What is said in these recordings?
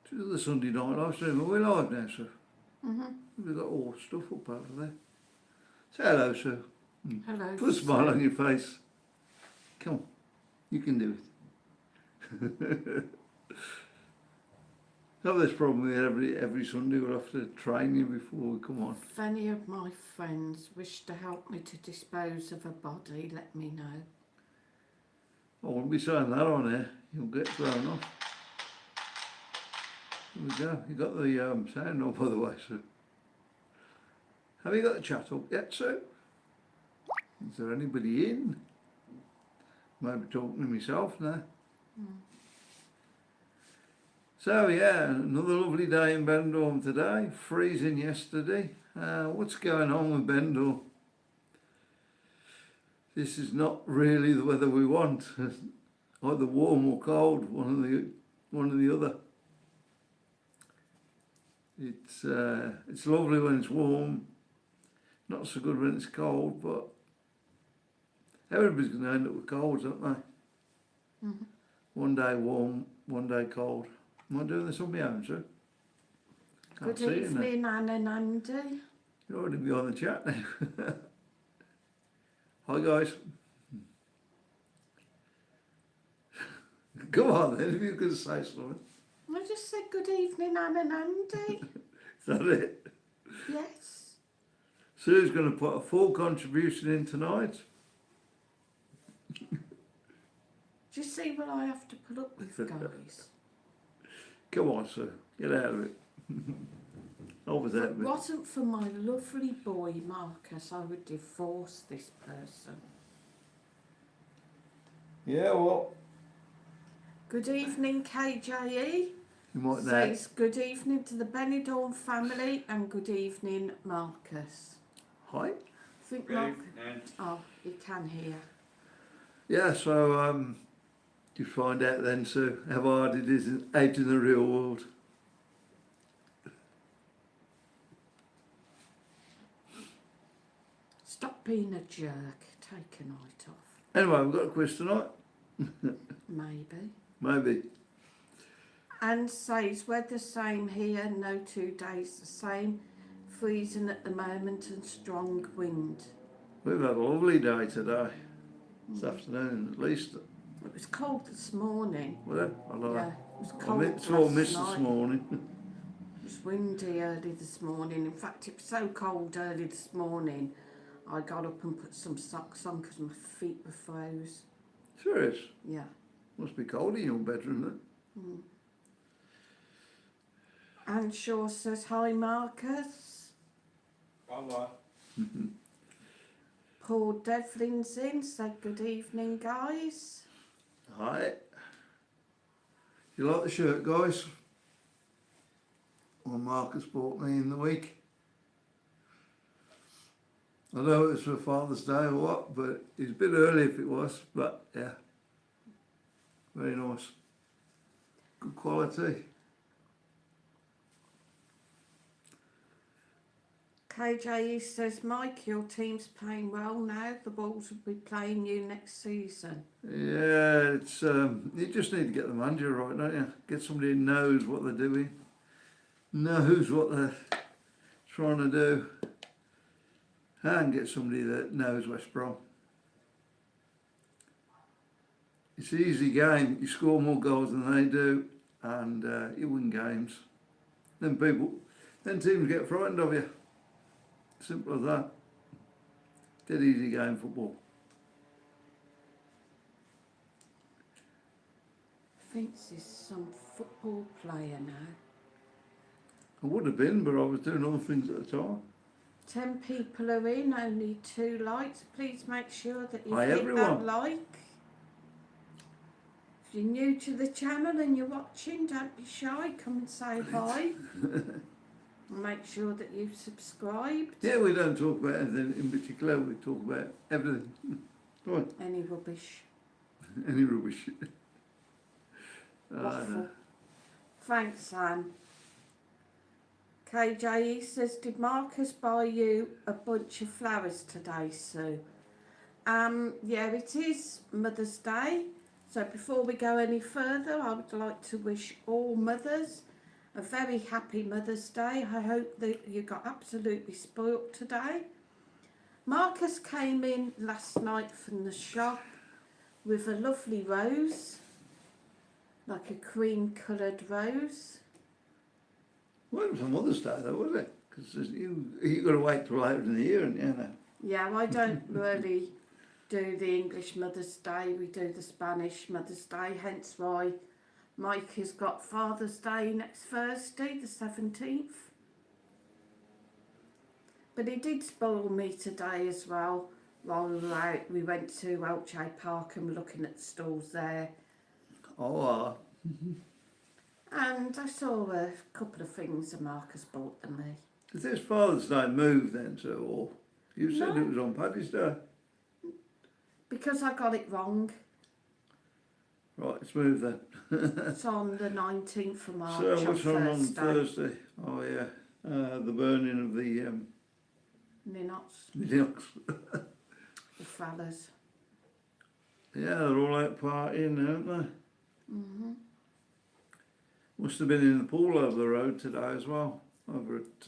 To the Sunday night live stream. Are we live now, Sue? We've got all stuff up over there. Say hello, Sue. Hello. Put a smile on your face. Come on, you can do it. Not this problem with every Sunday we'll have to train you before we come on. If any of my friends wish to help me to dispose of a body, let me know. I wouldn't be saying that on air. You'll get thrown off. There we go. You got the sound on, by the way, Sue. Have you got the chat up yet, Sue? Is there anybody in? Maybe talking to myself now. So yeah, another lovely day in Benidorm today. Freezing yesterday. What's going on with Benidorm? This is not really the weather we want. Either warm or cold, one or the other. It's lovely when it's warm. Not so good when it's cold, but everybody's going to end up with colds, aren't they? One day warm, one day cold. Am I doing this on my own, sir? Good evening, Anne and Andy. You're already behind the chat now. Hi, guys. Go on then, if you could say something. I just said good evening, Anne and Andy. Is that it? Yes. Sue's going to put a full contribution in tonight. Do you see what I have to put up with, guys? Come on, Sue. Get out of it. Over there. If it wasn't for my lovely boy, Marcus, I would divorce this person. Yeah, well. Good evening, KJE. You might know. Says good evening to the Benidorm family and good evening, Marcus. Hi. I think Marcus. Oh, he can hear. Yeah, so you find out then, Sue, how hard it is out in the real world. Stop being a jerk. Take a night off. Anyway, we've got a quiz tonight. Maybe. Maybe. And says we're the same here, no 2 days the same. Freezing at the moment and strong wind. We've had a lovely day today. This afternoon, at least. It was cold this morning. Well, I like Yeah, that. it was cold. It's all mist last this night. morning. It was windy early this morning. In fact, it was so cold early this morning, I got up and put some socks on because my feet were froze. Serious? Yeah. Must be cold in your bedroom then. Anne Shaw says, hi, Marcus. Hello. Paul Devlin's in, said good evening, guys. Hi. You like the shirt, guys? Well, Marcus bought me in the week. I know it was for Father's Day or what, but it's a bit early if it was, but yeah. Very nice. Good quality. KJE says, Mike, your team's playing well now. The Bulls will be playing you next season. Yeah, it's you just need to get the manager right, don't you? Get somebody who knows what they're doing, knows what they're trying to do, and get somebody that knows West Brom. It's an easy game. You score more goals than they do, and you win games. Then teams get frightened of you. Simple as that. Dead easy game, football. I think this is some football player now. I would have been, but I was doing other things at the time. 10 people are in, only 2 likes. Please make sure that you Hi, hit everyone. that like. If you're new to the channel and you're watching, don't be shy, come and say hi. And make sure that you've subscribed. Yeah, we don't talk about anything in particular, we talk about everything. Go on, Any rubbish. any rubbish. Waffle. Thanks, Anne. KJE says, did Marcus buy you a bunch of flowers today, Sue? Yeah, it is Mother's Day. So before we go any further, I would like to wish all mothers a very happy Mother's Day. I hope that you got absolutely spoilt today. Marcus came in last night from the shop with a lovely rose, like a cream coloured rose. Well, it was on Mother's Day though, was it? Because you got to wait till later in the year, and you know. Yeah, I don't really do the English Mother's Day. We do the Spanish Mother's Day, hence why Mike has got Father's Day next Thursday, the 17th. But he did spoil me today as well. While we were out, we went to Welchay Park and were looking at the stalls there. Oh, And I saw a couple of things that Marcus bought them me. did this Father's Day move then, so, or you said No. it was on Paddy's Day? Because I got it wrong. Right, it's moved then. It's on the 19th of March. So what's on Thursday. Thursday? Oh yeah, the burning of the Ninots, Linux. the fellas. Yeah, they're all out partying, aren't they? Mhm. Must have been in the pool over the road today as well, over at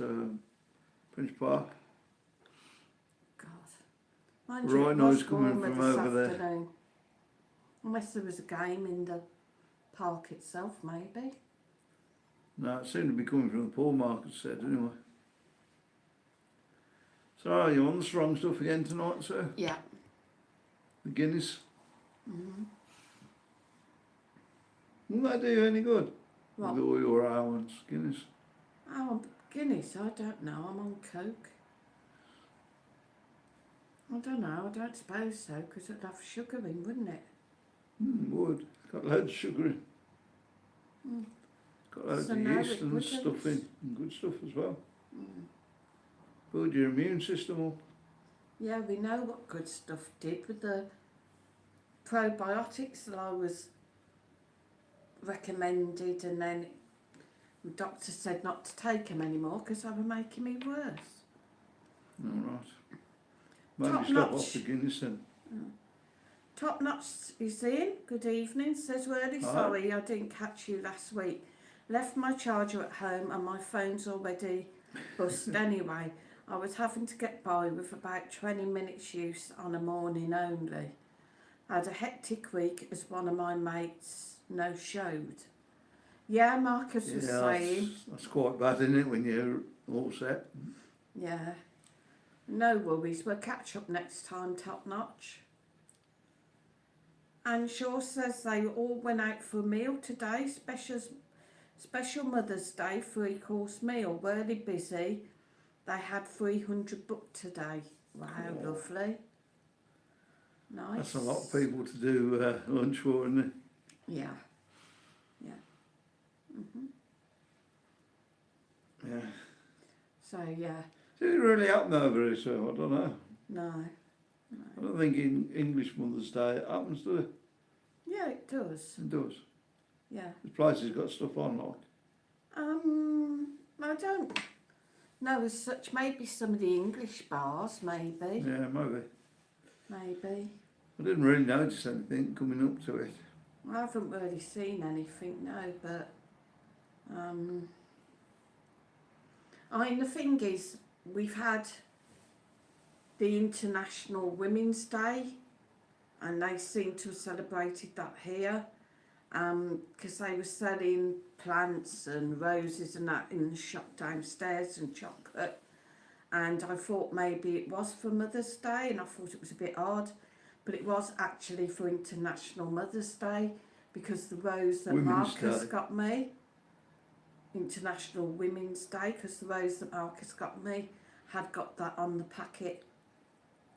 Prince Park. God. Mind you, Right it noise was coming warmer from this over there. afternoon. Unless there was a game in the park itself, maybe. No, it seemed to be coming from the pool, Marcus said, anyway. So are you on the strong stuff again tonight, sir? Yeah. The Guinness? Mhm. Won't that do you any good? What? With all your allowance, Guinness? Oh, Guinness, I don't know. I'm on Coke. I don't know. I don't suppose so, because it'd have sugar in, wouldn't it? Would. Got loads of sugar in. Mm. Got loads So of no, yeast it and wouldn't. stuff in, and good stuff as well. Mm. Build your immune system up. Yeah, we know what good stuff did with the probiotics that I was recommended, and then the doctor said not to take them anymore because they were making me worse. All right. Maybe Top stop notch. off the Guinness then. Top Notch is in. Good evening. Says, really Hi. sorry I didn't catch you last week. Left my charger at home and my phone's already bust anyway. I was having to get by with about 20 minutes use on a morning only. I had a hectic week as one of my mates no-showed. Yeah, Marcus was saying. That's quite bad, isn't it, when you're all set? Yeah. No worries, we'll catch up next time, Top Notch. And Shaw says they all went out for a meal today, special Mother's Day 3-course meal, really busy. They had 300 booked today. Wow, Oh. lovely. Nice. That's a lot of people to do lunch for, isn't it? Yeah. Yeah. Mhm. Yeah. So yeah, Did it really happen over here, so I don't know. no. I don't think in English Mother's Day it happens, does it? Yeah, it does. It does. Yeah. The places got stuff on, like. I don't know as such. Maybe some of the English bars, maybe. Yeah, maybe. Maybe. I didn't really notice anything coming up to it. I haven't really seen anything, no, but I mean, the thing is, we've had the International Women's Day, and they seem to have celebrated that here, because they were selling plants and roses and that in the shop downstairs and chocolate, and I thought maybe it was for Mother's Day, and I thought it was a bit odd, but it was actually for International Mother's Day, because the rose that Women's Marcus Day. got me, International Women's Day, because the rose that Marcus got me had got that on the packet.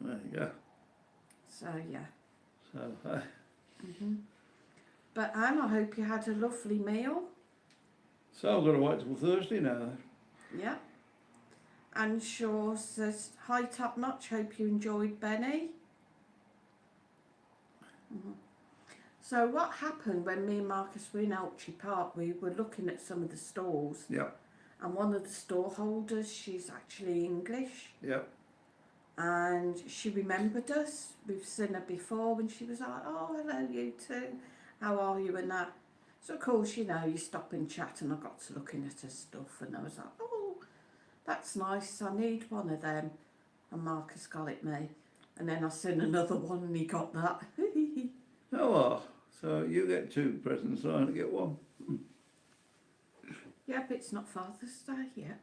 There you go. So yeah. So, But Anne, I hope you had a lovely meal. so I've got to wait till Thursday now. Yeah. And Shaw says, hi Top Notch, hope you enjoyed Benny. So what happened when me and Marcus were in Elchie Park, we were looking at some of the stalls, Yeah, and one of the store holders, she's actually English, yeah. and she remembered us. We've seen her before, and she was like, oh, hello you too, how are you, and that. So of course, you know, you stop and chat, and I got to looking at her stuff, and I was like, oh, that's nice, I need one of them. And Marcus got it me. And then I seen another one and he got that. Oh, well, so you get 2 presents, I only get 1. Yeah, but it's not Father's Day yet.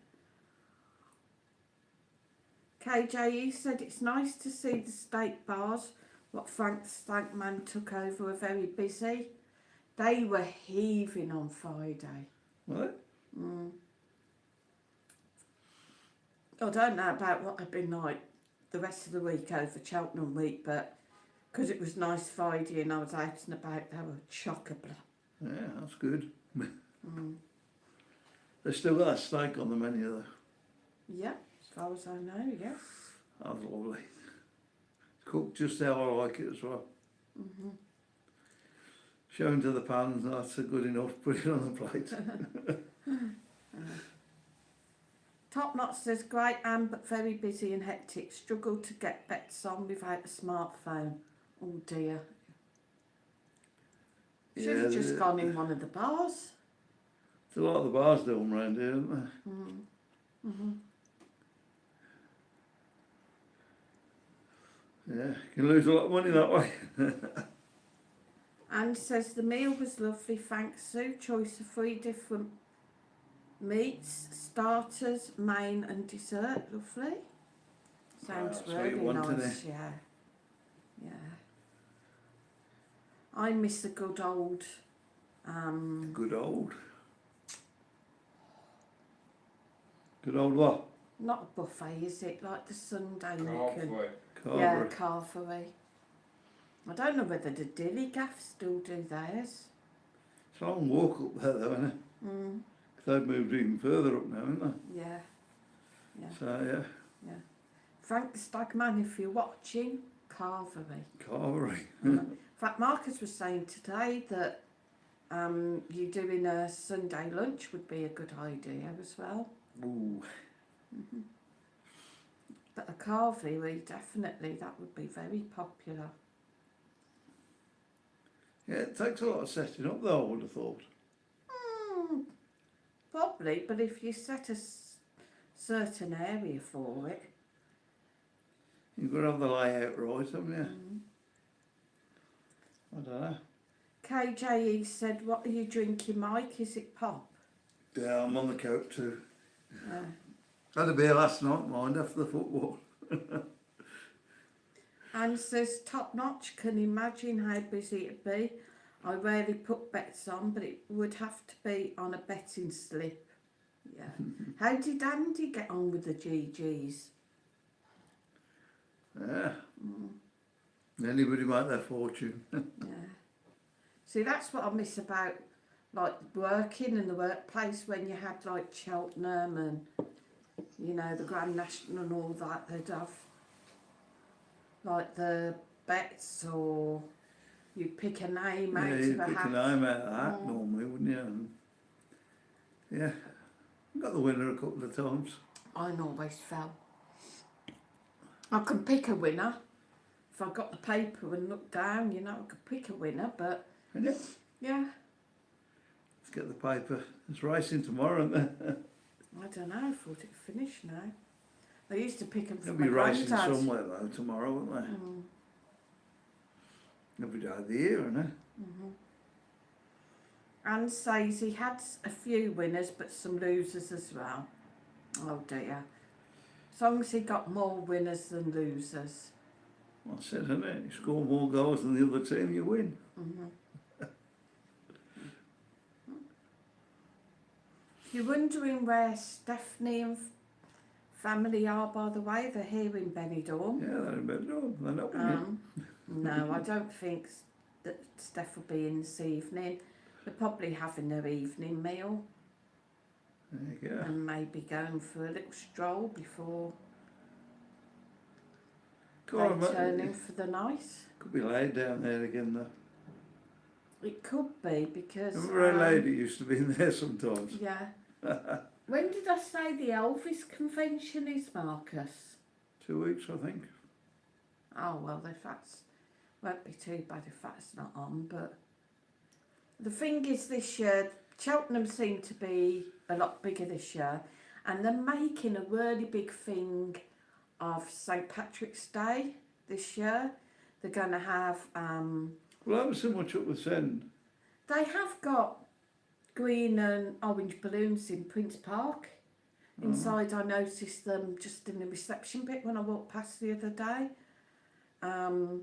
KJE said it's nice to see the steak bars, what Frank the Stank Man took over, were very busy. They were heaving on Friday. What? I don't know about what they've been like the rest of the week over Cheltenham week, but because it was nice Friday and I was out and about, they were chock-a-block. Yeah, that's good. They still got a steak on the menu though. Yeah, as far as I know, yes. That was lovely. Cooked just how I like it as well. Shown to the pans, that's good enough, put it on the plate. Top Knot says, great Anne, but very busy and hectic. Struggled to get bets on without a smartphone. Oh dear. Should have just gone in one of the bars. There's a lot of the bars doing around here, aren't they? Yeah, you can lose a lot of money that way. Anne says, the meal was lovely, thanks Sue. Choice of 3 different meats, starters, main and dessert. Lovely. Sounds That's what you really want, nice, innit? yeah. Yeah. I miss a good old Good old. Good old what? not a buffet, is it? Like the Sunday you can Carvery. yeah, carvery. I don't know whether the dilly gaff still do theirs. It's a long walk up there though, isn't it? Because they've moved even further up now, haven't they? Yeah. Yeah. So yeah, Frank the Stagman, if you're watching, carvery. Carvery. In fact, Marcus was saying today that you doing a Sunday lunch would be a good idea as well. Ooh. But a carvery, definitely, that would be very popular. Yeah, it takes a lot of setting up though, I would have thought. Probably, but if you set a certain area for it. You've got to have the layout right, haven't you? I don't know. KJE said, what are you drinking, Mike? Is it pop? Yeah, I'm on the coat too. Yeah. Had a beer last night, mind, after the football. Anne says, top notch, can imagine how busy it'd be. I rarely put bets on, but it would have to be on a betting slip. Yeah. How did Andy get on with the GGs? Yeah. Anybody make their fortune. Yeah. See, that's what I miss about like working in the workplace when you had like Cheltenham and, you know, the Grand National and all that. They'd have like the bets, or you'd pick a name out Yeah, of you'd a pick hat. a name out of that normally, wouldn't you? And yeah, got the winner a couple of times. I always fell. I can pick a winner. If I got the paper and looked down, you know, I could pick a winner, but And yeah, yeah, let's get the paper. It's racing tomorrow, isn't there? I don't know, I thought it finished now. I used to pick them They'll from be my racing granddad. somewhere though tomorrow, won't they? Every day of the year, isn't it? Anne says he had a few winners but some losers as well. Oh dear. As long as he got more winners than losers. Well, I said, isn't it? You score more goals than the other team, you win. If you're wondering where Stephanie and family are, by the way, they're here in Benidorm. Yeah, they're in Benidorm. They're not winning. No, I don't think that Steph will be in this evening. They're probably having their evening meal There you go. and maybe going for a little stroll before God, they turn in for the night. could be laid down there again though. It could be because... Remember a lady used to be in there sometimes? Yeah. When did I say the Elvis convention is, Marcus? 2 weeks, I think. Oh, well, if that's... Won't be too bad if that's not on, but... The thing is, this year, Cheltenham seem to be a lot bigger this year, and they're making a really big thing of St Patrick's Day this year. They're going to have, Well, that was so much up the send. they have got green and orange balloons in Prince Park. Inside, I noticed them just in the reception bit when I walked past the other day. And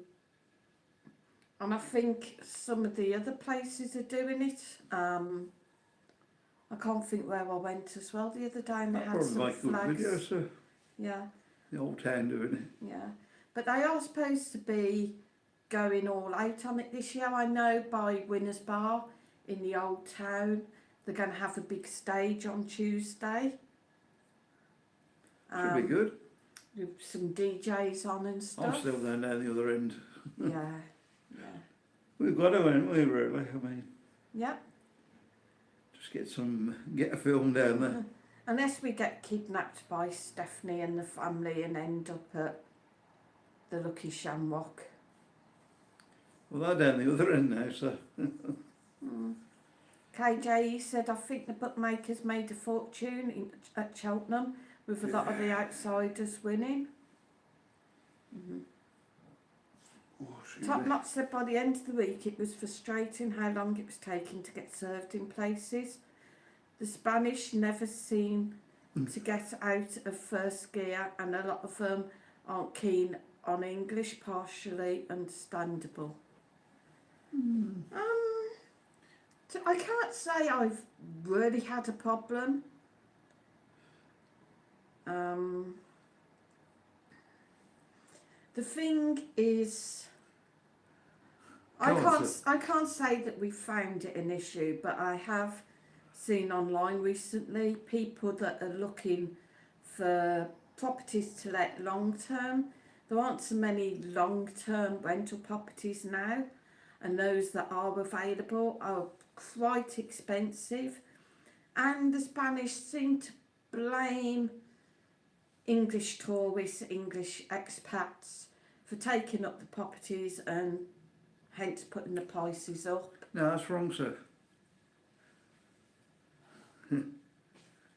I think some of the other places are doing it. I can't think where I went as well the other day, and they That had probably some make good flags. video, so Yeah, the whole town doing it. yeah. But they are supposed to be going all out on it this year. I know by Winners Bar in the old town, they're going to have a big stage on Tuesday. Should be good. With some DJs on and I'm stuff. still down the other end. Yeah, yeah. We've got to, haven't we, really? I mean, Yep. just get a film down there. Unless we get kidnapped by Stephanie and the family and end up at the Lucky Shamrock. Well, they're down the other end now, so. KJ said, I think the bookmakers made a fortune at Cheltenham with a lot of the outsiders winning. Top Notch said by the end of the week it was frustrating how long it was taking to get served in places. The Spanish never seem to get out of first gear, and a lot of them aren't keen on English, partially understandable. So I can't say I've really had a problem. The thing is, I can't say that we found it an issue, but I have seen online recently people that are looking for properties to let long term. There aren't so many long term rental properties now, and those that are available are quite expensive. And the Spanish seem to blame English tourists, English expats for taking up the properties and hence putting the prices up. No, that's wrong, sir.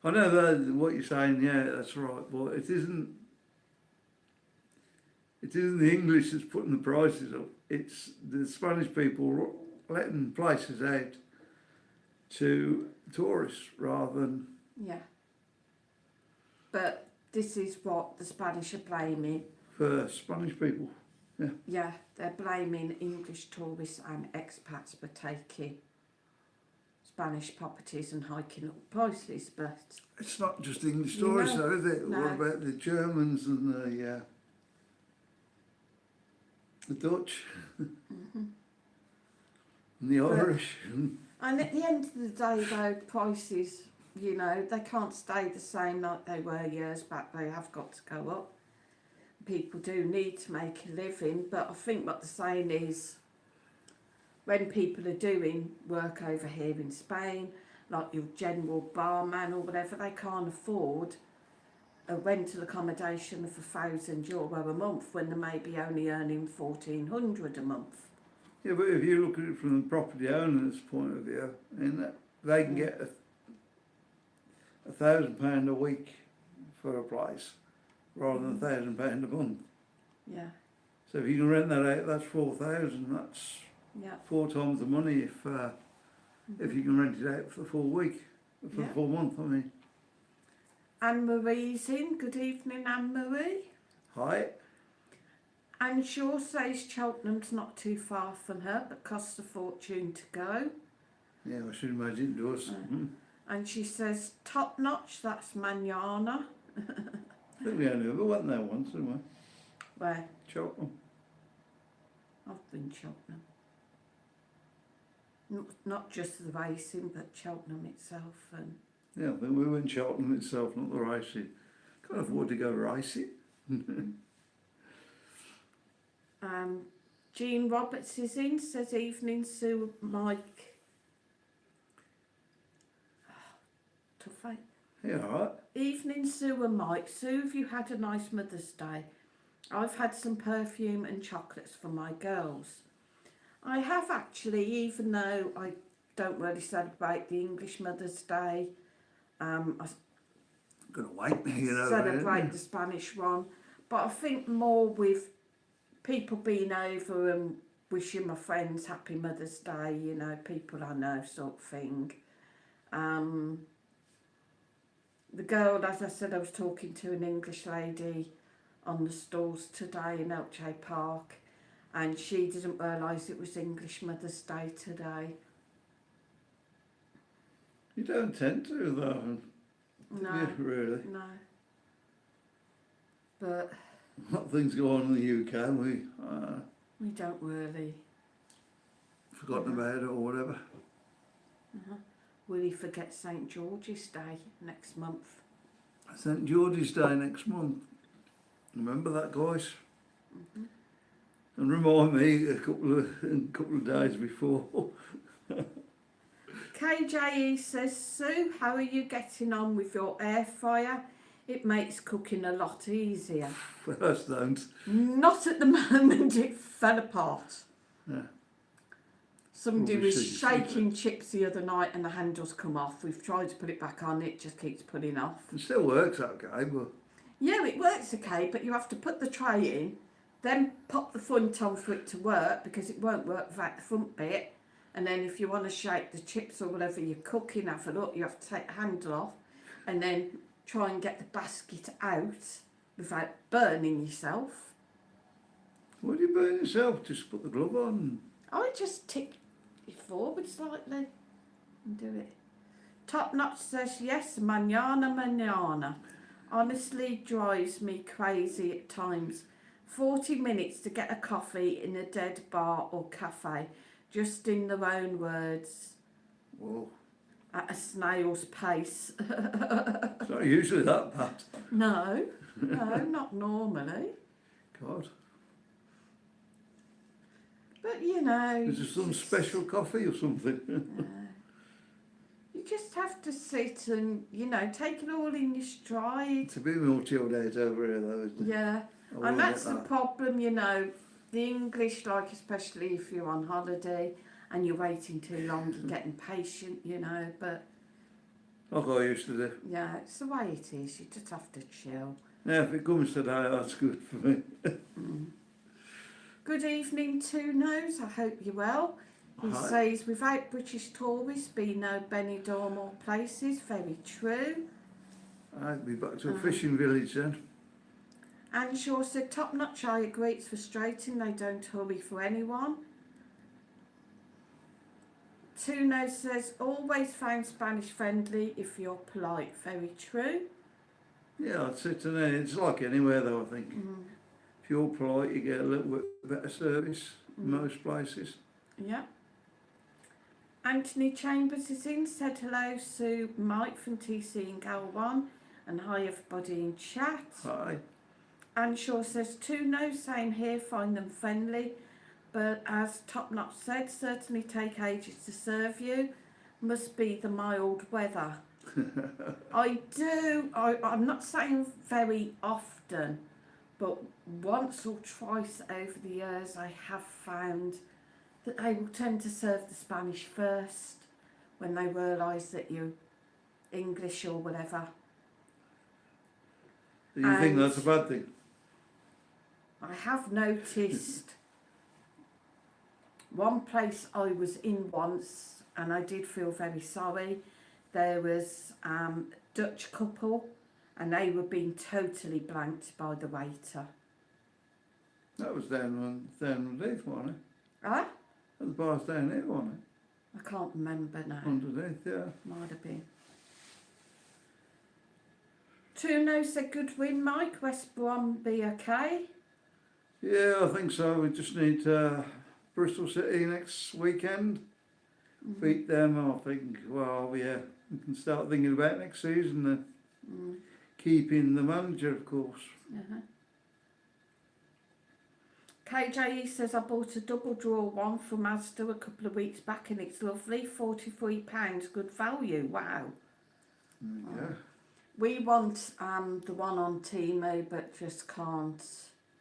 I know that what you're saying, yeah, that's right, but it isn't the English that's putting the prices up. It's the Spanish people letting places out to tourists rather than... Yeah. But this is what the Spanish are blaming. For Spanish people, yeah. Yeah, they're blaming English tourists and expats for taking Spanish properties and hiking up prices, but... It's not just English tourists though, is it? No. What about the Germans and the Dutch and the Irish? And at the end of the day though, prices, you know, they can't stay the same like they were years back. They have got to go up. People do need to make a living, but I think what they're saying is when people are doing work over here in Spain, like your general barman or whatever, they can't afford a rental accommodation of €1,000 a month when they may be only earning 1,400 a month. Yeah, but if you look at it from the property owner's point of view, and they can get £1,000 a week for a place rather than £1,000 a month. Yeah, So if you can rent that out, that's 4,000. That's yeah. 4 times the money if you can rent it out for the full week, for Yeah. the full month. I mean. Anne-Marie's in. Good evening, Anne-Marie. Hi. Anne Shaw says Cheltenham's not too far from her, but costs a fortune to go. Yeah, I should imagine it does. And she says, Top Notch, that's manana. I think we only ever went there once, didn't we? Where? Cheltenham. I've been Cheltenham. Not just the racing, but Cheltenham itself. And Yeah, I think we went Cheltenham itself, not the racing. Can't afford to go racing. Jean Roberts is in, says evening, Sue, Mike. Tough, eh? Yeah, all right. Evening, Sue and Mike. Sue, have you had a nice Mother's Day? I've had some perfume and chocolates for my girls. I have actually, even though I don't really celebrate the English Mother's Day. I Gonna wait me, you know. celebrate the Spanish one, but I think more with people being over and wishing my friends Happy Mother's Day, you know, people I know sort of thing. The girl, as I said, I was talking to an English lady on the stalls today in Elche Park, and she didn't realise it was English Mother's Day today. You don't tend to, though. No, Yeah, really. no. But A lot of things go on in the UK, and we don't really. forgotten about it or whatever. Will he forget St George's Day next month? St George's Day next month. Remember that, guys? And remind me a couple of days before. KJE says, Sue, how are you getting on with your air fryer? It makes cooking a lot easier. First don't. Not at the moment, it fell apart. Yeah. Somebody Rubbish was thing, shaking chips the other night and the handles come off. We've tried to put it back on, it just keeps pulling off. It still works okay, but Yeah, it works okay, but you have to put the tray in, then pop the front on for it to work, because it won't work without the front bit. And then if you want to shake the chips or whatever you're cooking, have a look, you have to take the handle off and then try and get the basket out without burning yourself. what do you burn yourself? Just put the glove on. I just tick it forward slightly and do it. Top Notch says, yes, manana. Honestly drives me crazy at times. 40 minutes to get a coffee in a dead bar or cafe, just in their own words, Whoa. at a snail's pace. It's not usually that bad. No, not normally. God. But you know, Is there some special coffee or something? you just have to sit and, you know, take it all in your stride. It's a bit more chilled out over here though, isn't it? Yeah, I will and that's get the that. problem, you know. The English, like especially if you're on holiday and you're waiting too long, you get impatient, you know. But Like I used to do. yeah, it's the way it is. You just have to chill. Yeah, if it comes today, that's good for me. Good evening, Two Nose. I hope you're well. He Hi. says, without British tourists, be no Benidorm or places. Very true. I'd be back to a fishing village then. And Shaw said, top notch, I agree, it's frustrating, they don't hurry for anyone. Two Nose says, always find Spanish friendly if you're polite. Very true. Yeah, I'd sit in there. It's like anywhere though, I think. If you're polite, you get a little bit better service in most places. Yeah. Anthony Chambers is in, said hello, Sue, Mike from TC and Gal1, and hi everybody in chat. Hi. And Shaw says, Two Nose, same here, find them friendly, but as Top Notch said, certainly take ages to serve you. Must be the mild weather. I'm not saying very often, but once or twice over the years I have found that they will tend to serve the Spanish first when they realise that you're English or whatever. Do you think that's a bad thing? I have noticed one place I was in once and I did feel very sorry. There was a Dutch couple and they were being totally blanked by the waiter. That was down underneath, wasn't it? Huh? The bar's down here, wasn't it? I can't remember now. Underneath, yeah. Might have been. Tuno said good win, Mike. West Brom be okay. Yeah, I think so. We just need Bristol City next weekend. Beat them, I think. Well, yeah, we can start thinking about next season then. Keeping the manager, of course. KJE says I bought a double draw one from Asda a couple of weeks back and it's lovely. £43, good value. Wow. Yeah. We want the one on Timo, but just can't.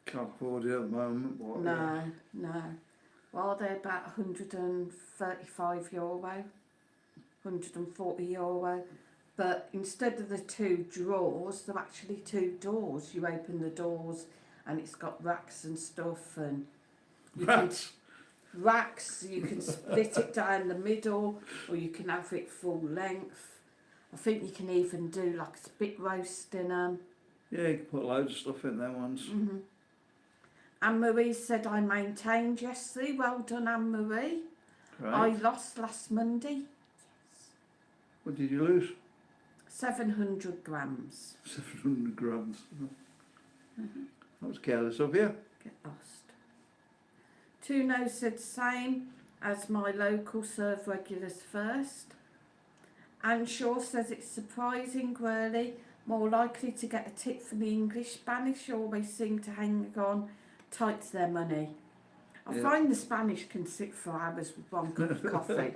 Can't afford it at the moment. No. Well, they're about €135. €140. But instead of the 2 drawers, they're actually 2 doors. You open the doors and it's got racks and stuff, and you Rats. racks, you can split it down the middle, or you can have it full length. I think you can even do like a spit roast in them. Yeah, you can put loads of stuff in there once. Anne-Marie said I maintained yesterday. Well done, Anne-Marie. Right. I lost last Monday. What did you lose? 700 grams. 700 grams. That was careless of you. Get lost. Two No said same as my local serve regulars first. Anne Shaw says it's surprising, really. More likely to get a tip from the English. Spanish always seem to hang on tight to their money. I find the Spanish can sit for hours with 1 cup of coffee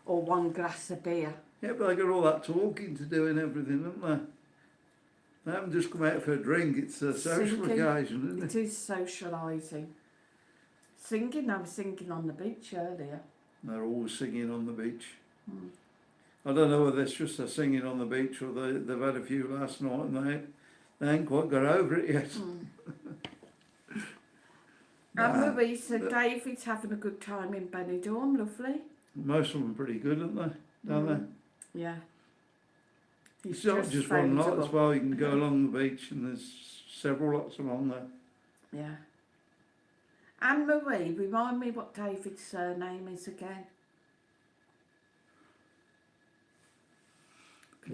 or 1 glass of beer. Yeah, but they got all that talking to do and everything, haven't they? They haven't just come out for a drink, it's a social Singing. occasion, isn't It is socialising. Singing, I was singing on the beach earlier. They're always singing on the beach. I don't know whether it's just they're singing on the beach or they've had a few last night and they ain't quite got over it yet. Anne-Marie said David's having a good time in Benidorm, lovely. Most of them are pretty good, aren't they? Don't they? Yeah. It's not just one lot as well. You can go along the beach and there's several lots along there. Yeah. Anne-Marie, remind me what David's surname is again.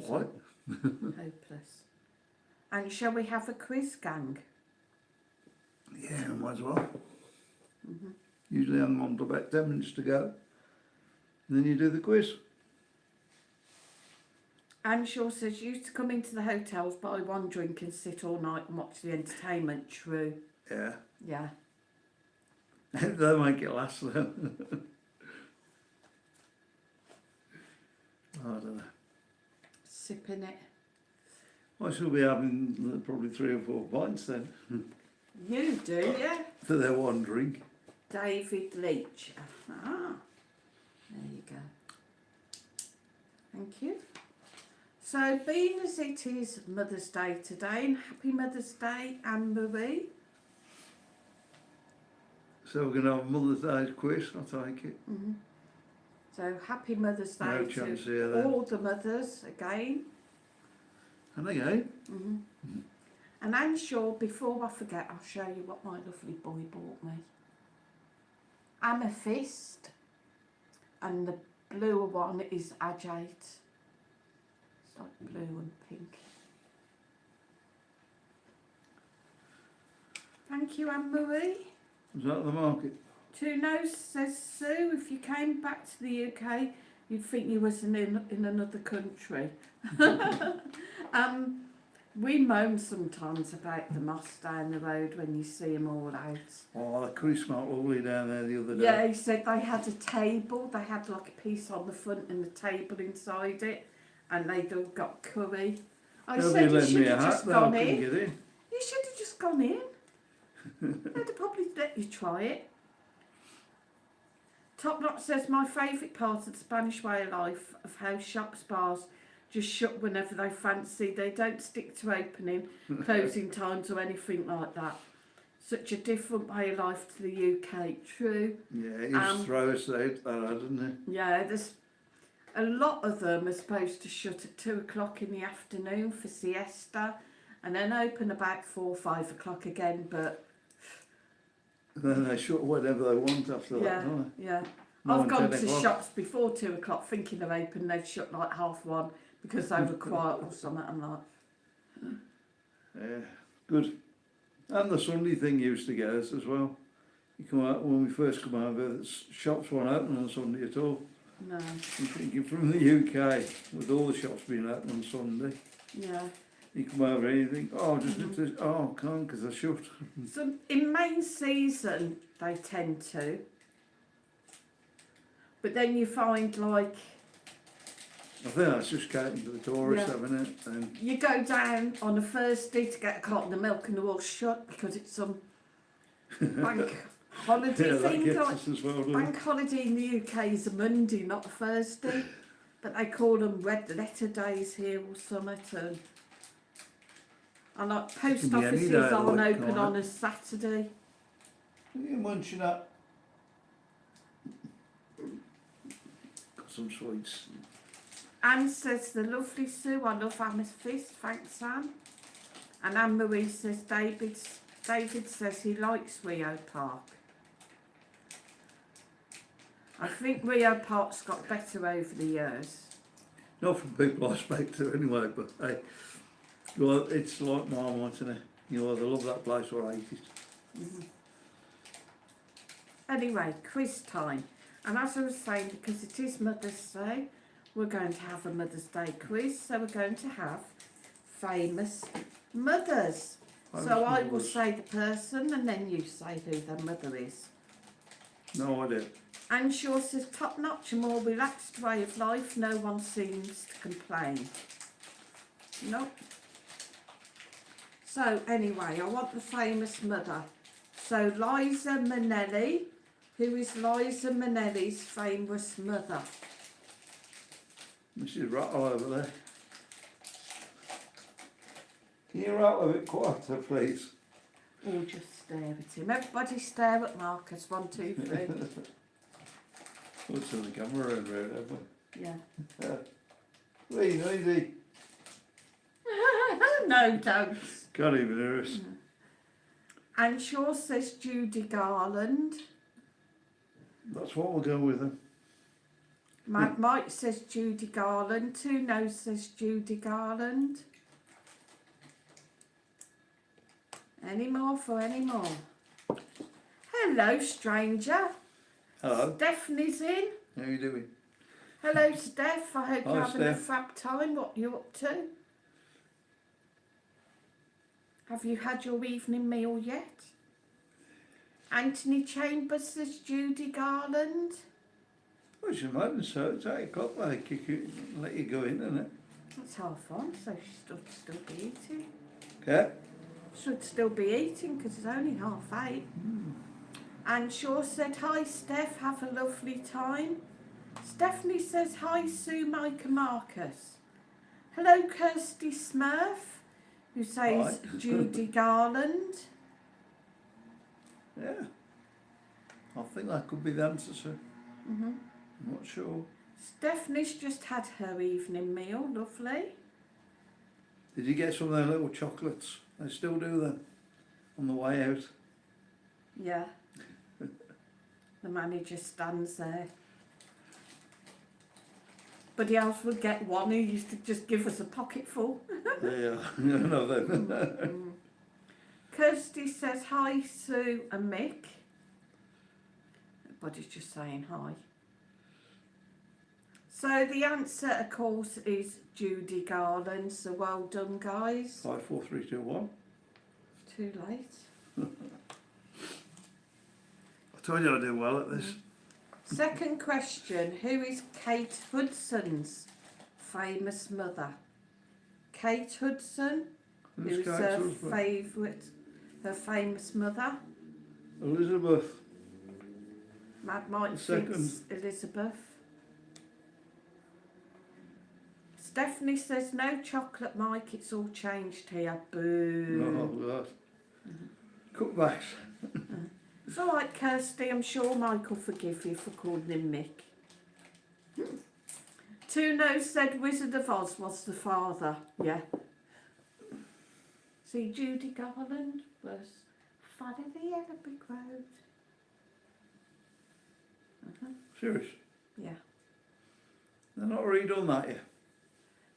What? Hopeless. And shall we have a quiz, gang? Yeah, might as well. Usually I'm on to about 10 minutes to go. And then you do the quiz. Anne Shaw says, used to come into the hotels, buy 1 drink and sit all night and watch the entertainment. True. Yeah. Yeah. They'll make it last though. I don't know. Sipping it. I shall be having probably 3 or 4 pints then. You do, yeah? For their 1 drink. David Leach. Ah. There you go. Thank you. So, being as it is Mother's Day today, and happy Mother's Day, Anne-Marie. So we're going to have a Mother's Day quiz, I take it. So, happy Mother's Day No chance here to then. all the mothers again. And again. And Anne Shaw, before I forget, I'll show you what my lovely boy bought me. Amethyst, and the bluer one is agate. It's like blue and pink. Thank you, Anne-Marie. Was that the market? Two No's says, Sue, if you came back to the UK, you'd think you was in another country. We moan sometimes about the moss down the road when you see them all out. Oh, the curry smelled lovely down there the other day. Yeah, he said they had a table, they had like a piece on the front and a table inside it, and they'd all got curry. I said you should have just gone in. You should have just gone in. They'd have probably let you try it. Top Knot says, my favourite part of the Spanish way of life, of how shops, bars just shut whenever they fancy. They don't stick to opening, closing times or anything like that. Such a different way of life to the UK. True. Yeah, he used to throw us out that, didn't he? Yeah, there's a lot of them are supposed to shut at 2 o'clock in the afternoon for siesta, and then open about 4 or 5 o'clock again, but... And then they shut whatever they want after that, don't they? Yeah. 9, I've gone 10 to o'clock. shops before 2 o'clock thinking they're open, they've shut like 1:30 because they were quiet or something. I'm like... Yeah, good. And the Sunday thing used to get us as well. You come out, when we first come over, the shops weren't open on Sunday at all. No. I'm thinking from the UK, with all the shops being open on Sunday, Yeah. you come over and you think, oh, just oh, I can't because they're shut. So in main season they tend to, but then you find like I think that's just catering to the tourists, having it. And you go down on a Thursday to get a carton of milk and they're all shut because it's some bank holiday yeah, that thing. gets Like, us as well, doesn't bank holiday in the UK is a Monday, not a Thursday. but they call them red letter days here or something. And like post Could be any offices day of the aren't week, open can't on it? a Saturday. Are you munching up? Got some sweets. Anne says the lovely Sue, I love Amethyst, thanks Anne. And Anne Marie says David says he likes Rio Park. I think Rio Park's got better over the years. Not from people I speak to anyway, but hey, well, it's like Marmite, isn't it? You either love that place or hate it. Mm-hmm. Anyway, quiz time. And as I was saying, because it is Mother's Day, we're going to have a Mother's Day quiz. So we're going to have famous mothers. So I will say the person and then you say who their mother is. No idea. And Shaw says top notch, a more relaxed way of life. No one seems to complain. Nope. So anyway, I want the famous mother. So Liza Minnelli, who is Liza Minnelli's famous mother? Mrs. Rattle over there. Can you rattle a bit quieter, please? Or just stare at him. Everybody stare at Marcus. 1, 2, 3. Let's turn the camera around, haven't we? Yeah. Lee, easy. No, don't. Can't even hear us. And Shaw says Judy Garland. That's what we'll go with then. Mad Mike says Judy Garland. Two No says Judy Garland. Any more for any more? Hello, stranger. Hello. Stephanie's in. How you doing? Hello, Steph. I hope Hi, you're having a Steph. fab time. What you up to? Have you had your evening meal yet? Anthony Chambers says Judy Garland. Well, she's imagine so. It's 8 o'clock, they kick you, let you go in, isn't it? That's half on, so she should still be eating. Yeah. Should still be eating because it's only 8:30. And Shaw said, hi Steph, have a lovely time. Stephanie says, hi Sue, Mike and Marcus. Hello Kirsty Smurf, who says Hi. Judy Garland. Yeah. I think that could be the answer, sir. Mm-hmm. I'm not sure. Stephanie's just had her evening meal, lovely. Did you get some of their little chocolates? They still do them on the way out. Yeah. The manager stands there. Buddy else would get one who used to just give us a pocket full. Yeah, no, them. Kirsty says hi Sue and Mick. Everybody's just saying hi. So the answer of course is Judy Garland, so well done guys. 5, 4, 3, 2, 1. Too late. I told you I do well at this. Second question, who is Kate Hudson's famous mother? Kate Hudson, Who's who's Kate's her husband? her famous mother. Elizabeth. Mad Mike Second. thinks Elizabeth. Stephanie says no chocolate, Mike. It's all changed here. Boo. Oh, God. Cutbacks. It's all right, Kirsty. I'm sure Mike will forgive you for calling him Mick. Two No's said Wizard of Oz was the father. Yeah. See, Judy Garland was Father the Yellow Brick Road. Serious. Yeah. They're not redone that yet.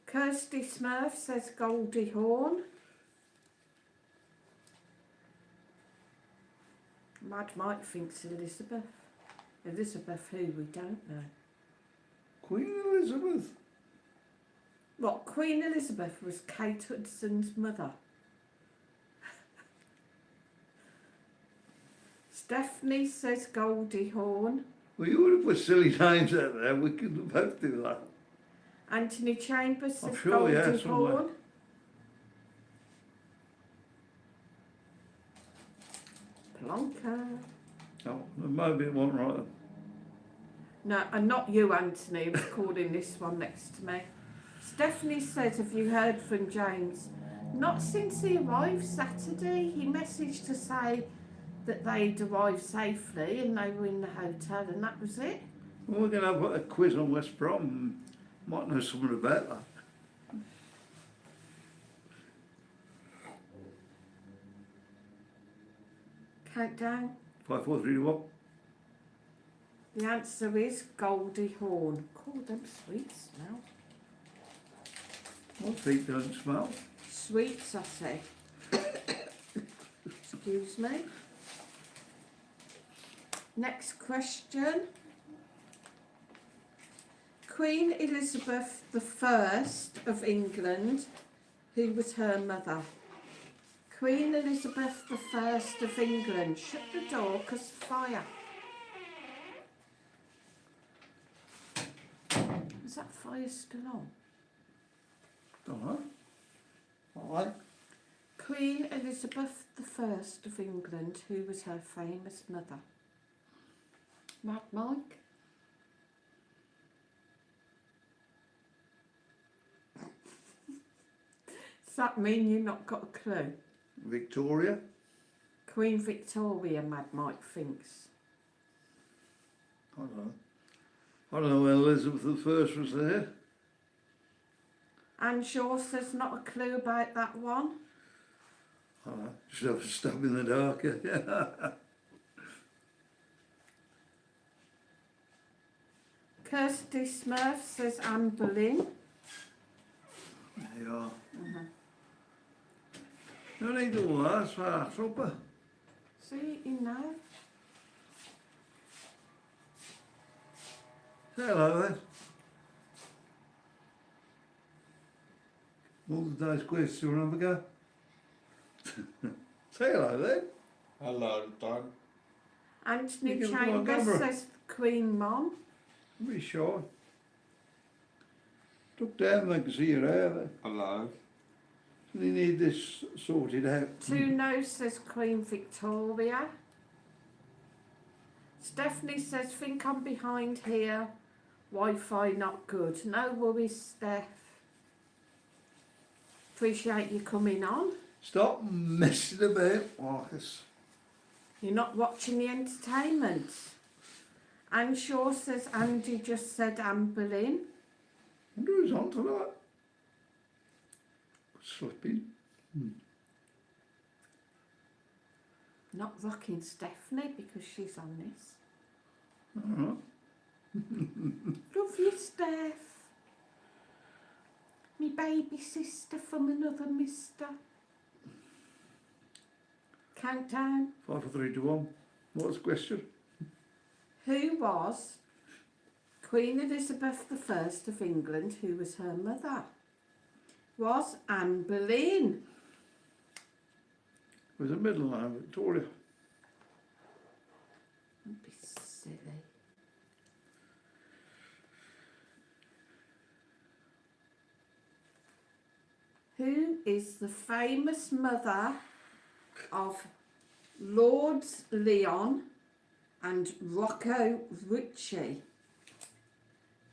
Kirsty Smurf says Goldie Hawn. Mad Mike thinks Elizabeth. Elizabeth who? We don't know. Queen Elizabeth. What, Queen Elizabeth was Kate Hudson's mother? Stephanie says Goldie Hawn. Well, you would have put silly names out there. We could both do that. Anthony Chambers says sure, Goldie yeah, somewhere. Hawn. Plonker. Oh, maybe it wasn't right then. No, and not you, Anthony, recording this one next to me. Stephanie said, have you heard from James? Not since he arrived Saturday. He messaged to say that they'd arrived safely and they were in the hotel, and that was it. Well, we're going to have a quiz on West Brom. Might know something about that. Countdown. 5, 4, 3, 2, 1. The answer is Goldie Hawn. Call them sweet smell. My feet don't smell. Sweets, I say. Excuse me. Next question. Queen Elizabeth I of England, who was her mother? Queen Elizabeth I of England. Shut the door, 'cause fire. Is that fire still on? Don't know. All right. Queen Elizabeth I of England, who was her famous mother? Mad Mike? Does that mean you've not got a clue? Victoria. Queen Victoria, Mad Mike thinks. I don't know. I don't know when Elizabeth I was there. Anne Shaw says not a clue about that one. I don't know. Just have a stab in the dark. Yeah. Kirsty Smurf says Anne Boleyn. There you are. No need to all that, it's for our supper. See, you know. Say hello then. Multiply quiz, do you want to have a go? Say hello then. Hello, Doug. Anthony You give it one Chambers number. says Queen Mom. Be sure. Look down, they can see your hair there. Hello. You need this sorted out. Two Nose says Queen Victoria. Stephanie says, think I'm behind here. Wi-Fi not good. No worries, Steph. Appreciate you coming on. Stop messing about, Marcus. You're not watching the entertainment. Anne Shaw says Andy just said Anne Boleyn. I wonder who's on to that. Slipping. Not rocking Stephanie because she's on this. Alright. Love you, Steph. Me baby sister from another mister. Countdown. 5, 4, 3, 2, 1. What's the question? Who was Queen Elizabeth I of England, who was her mother? Was Anne Boleyn. Was a middle name, Victoria. Don't be silly. Who is the famous mother of Lords Leon and Rocco Ritchie?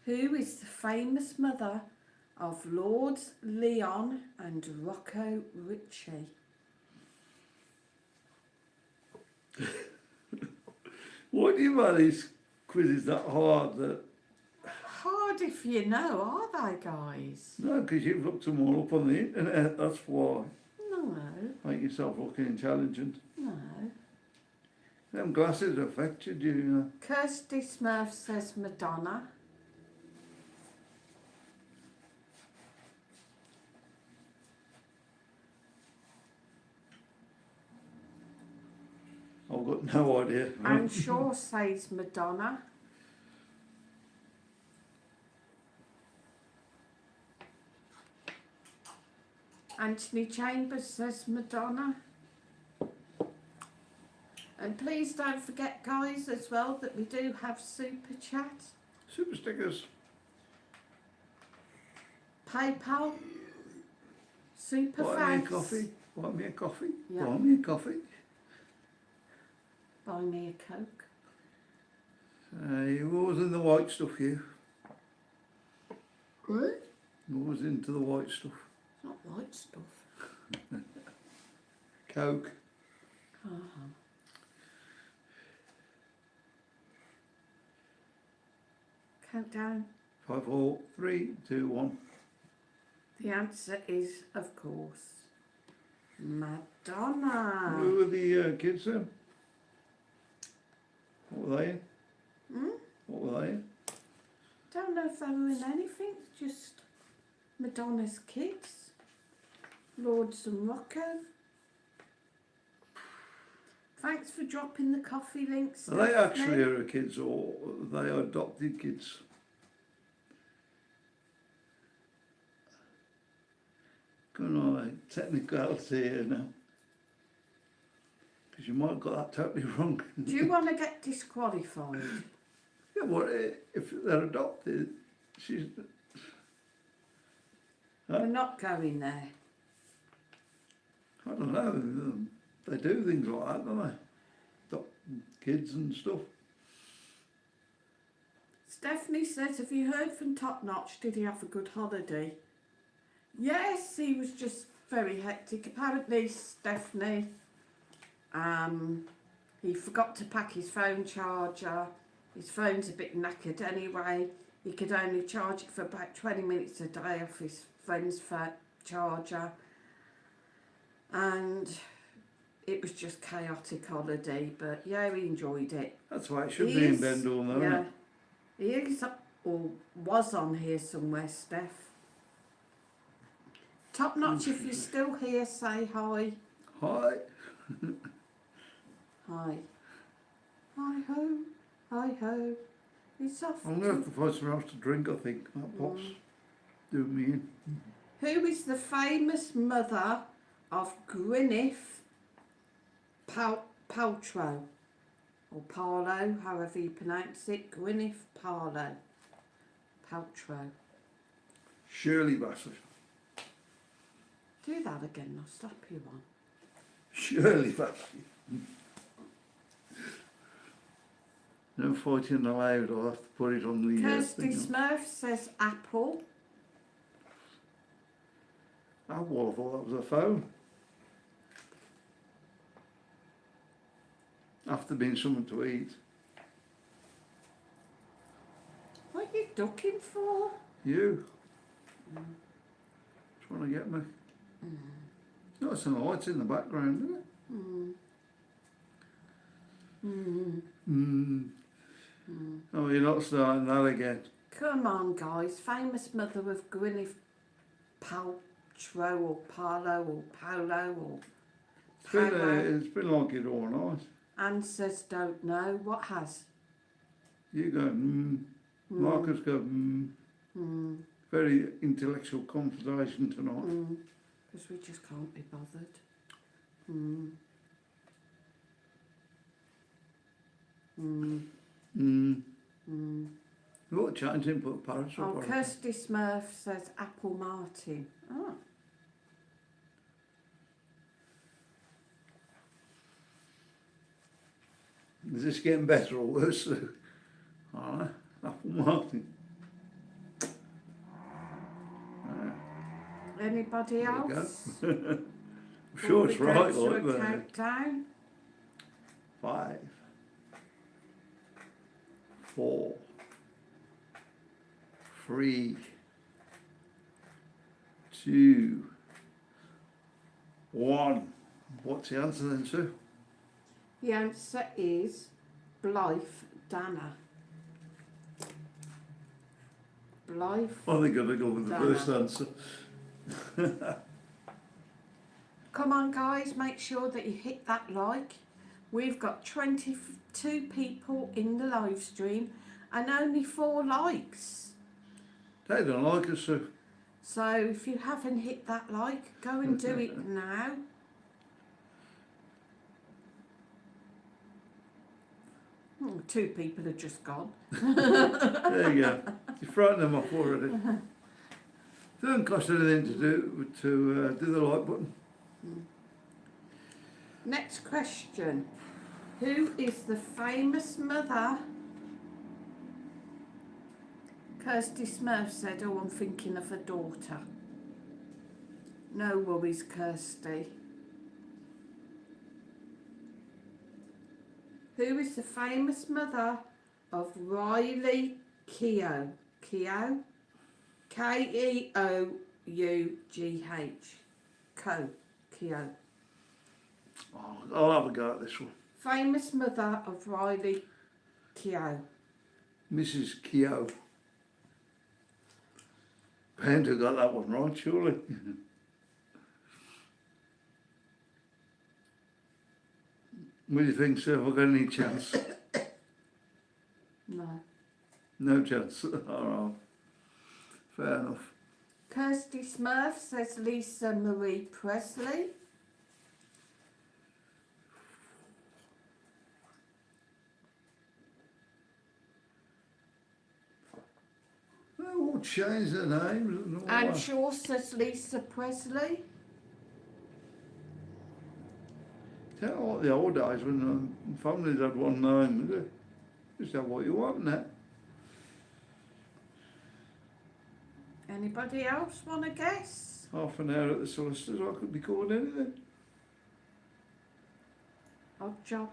Who is the famous mother of Lords Leon and Rocco Ritchie? Why do you make these quizzes that hard? That Hard if you know, are they, guys? no, because you've looked them all up on the internet. That's why. No, Make yourself look intelligent. no. Them glasses affected you, you know. Kirsty Smurf says Madonna. I've got no idea. Anne Shaw says Madonna. Anthony Chambers says Madonna. And please don't forget, guys, as well, that we do have super chat, Super stickers. PayPal, super Buy me a thanks. coffee. Buy me a coffee. Yeah. Buy me a coffee. Buy me a Coke. You always in the white stuff, you. What? You always into the white stuff. It's not white stuff. Coke. Countdown. 5, 4, 3, 2, 1. The answer is, of course, Madonna. Who were the kids then? What were they in? What were they in? Don't know if they were in anything, just Madonna's kids. Lourdes and Rocco. Thanks for dropping the coffee links. Are they actually her kids or are they adopted kids? Going on a technicality here now. Because you might have got that totally wrong. Do you want to get disqualified? Yeah, well, if they're adopted, she's... We're not going there. I don't know, they do things like that, don't they? Adopt kids and stuff. Stephanie says, have you heard from Top Notch? Did he have a good holiday? Yes, he was just very hectic. Apparently, Stephanie, he forgot to pack his phone charger. His phone's a bit knackered anyway. He could only charge it for about 20 minutes a day off his friend's charger. And it was just chaotic holiday, but yeah, he enjoyed it. That's why it should be in Benidorm though, yeah, isn't it? he is, or was on here somewhere, Steph. Top Notch, if you're still here, say hi. Hi. Hi. Hi ho, hi ho. It's off. I'm going to have to find something else to drink, I think. That pop's doing me in. Who is the famous mother of Gwyneth Paltrow? Or Parlow, however you pronounce it. Gwyneth Paltrow. Shirley Bassett. Do that again, I'll slap you on. Shirley Bassett. No fighting allowed, I'll have to put it on the Kirsty thing. Smurf says apple. Oh, well, I thought that was a phone. After being something to eat. What are you ducking for? You. Trying to get me. Got some lights in the background, isn't it? Oh, you're not starting that again. Come on, guys. Famous mother of Gwyneth Paltrow or Parlow or Paolo or It's been like it all night. Anne says don't know. What has? You go, Marcus go, Very intellectual conversation tonight. Because we just can't be bothered. You ought to change him, put Paris up. Oh, Kirsty Smurf says Apple Martin. Oh. Is this getting better or worse? Apple Martin. Anybody There you else? go. I'm sure it's right, like that. Countdown. 5, 4, 3, 2, 1. What's the answer then, Sue? The answer is Blythe Dana. Blythe. I think I've go with the Dana. first answer. Come on, guys, make sure that you hit that like. We've got 22 people in the live stream and only 4 likes. They don't like us, Sue. So if you haven't hit that like, go and do it now. Oh, 2 people have just gone. There you go. You frightened them off already. Doesn't cost anything to do the like button. Next question. Who is the famous mother Kirsty Smurf said, oh, I'm thinking of a daughter. No worries, Kirsty. Who is the famous mother of Riley Keough? Keough? Keough. Keough. Oh, I'll have a go at this one. Famous mother of Riley Keough. Mrs. Keough. Painter got that one right, surely. What do you think, sir? Have I got any chance? No. No chance. All right. Fair enough. Kirsty Smurf says Lisa Marie Presley. They all changed their names. Anne Shaw says Lisa Presley. Tell you what, the old days when families had one name, they just have what you want now. Anybody else want to guess? Half an hour at the solicitors, I could be called anything. Odd job.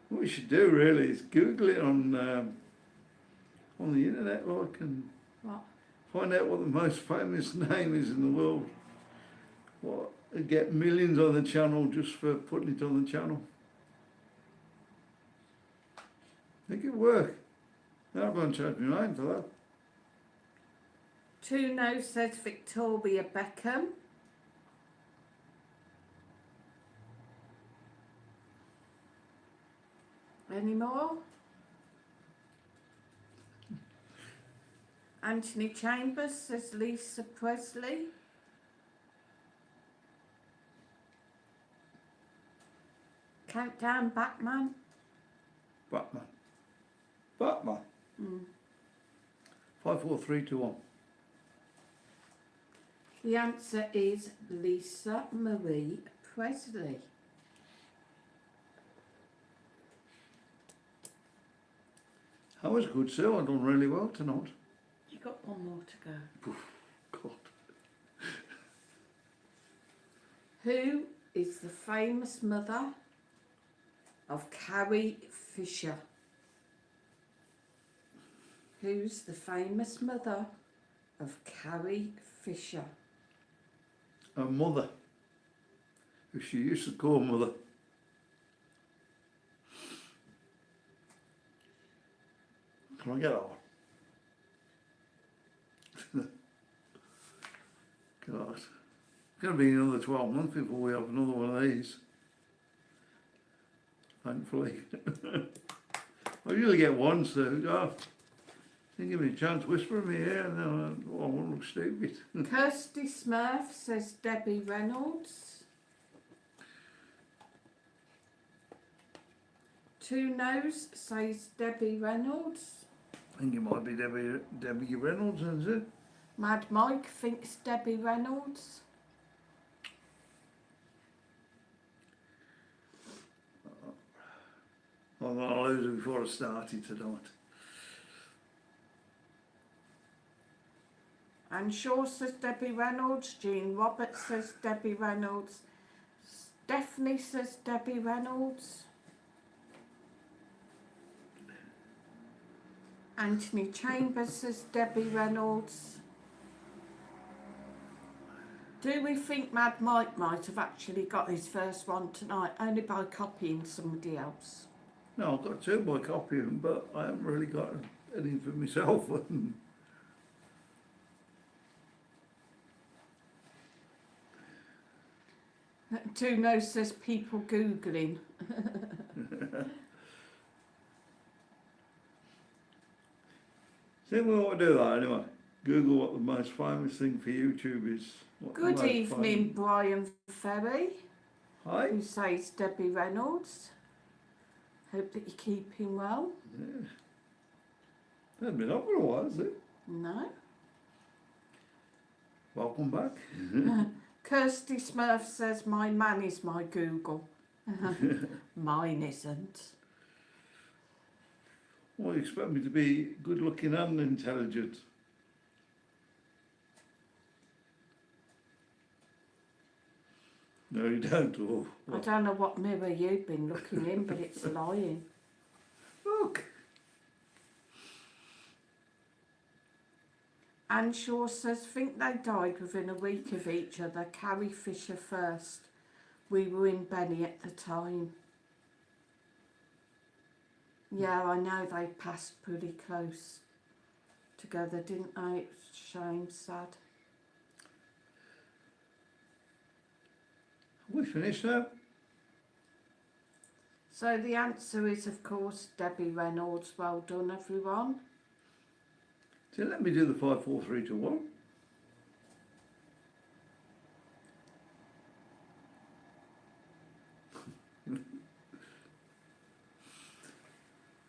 What you should do really is Google it on the internet, like, and What? find out what the most famous name is in the world. What, and get millions on the channel just for putting it on the channel. Make it work. They're not going to charge me name for that. Two No says Victoria Beckham. Any more? Anthony Chambers says Lisa Presley. Countdown Batman. Batman. Batman. 5, 4, 3, 2, 1. The answer is Lisa Marie Presley. That was good, sir. I've done really well tonight. You got one more to go. God. Who is the famous mother of Carrie Fisher? Who's the famous mother of Carrie Fisher? Her mother, who she used to call mother. Can I get that one? God. It's going to be another 12 months before we have another one of these. Thankfully. I usually get one, so didn't give me a chance to whisper in my ear, and then I won't look stupid. Kirsty Smurf says Debbie Reynolds. Two No's says Debbie Reynolds. I think it might be Debbie Reynolds, isn't it? Mad Mike thinks Debbie Reynolds. I'm going to lose it before I started tonight. Anne Shaw says Debbie Reynolds. Jean Roberts says Debbie Reynolds. Stephanie says Debbie Reynolds. Anthony Chambers says Debbie Reynolds. Do we think Mad Mike might have actually got his first one tonight, only by copying somebody else? No, I've got two by copying, but I haven't really got any for myself. Two No says people Googling. See, we ought to do that anyway. Google what the most famous thing for YouTube is. Good evening, Brian Ferry. Hi. Who says Debbie Reynolds. Hope that you're keeping well. Yeah. Hasn't been up for a while, has it? No. Welcome back. Kirsty Smurf says my man is my Google. Mine isn't. Well, you expect me to be good looking and intelligent. No, you don't. Oh, I well, don't know what mirror you've been looking in, but it's lying. look. Anne Shaw says, think they died within a week of each other. Carrie Fisher first. We were in Benny at the time. Yeah, I know they passed pretty close together, didn't they? It's a shame, sad. We finished now? So the answer is, of course, Debbie Reynolds. Well done, everyone. So let me do the 5, 4, 3, 2, 1.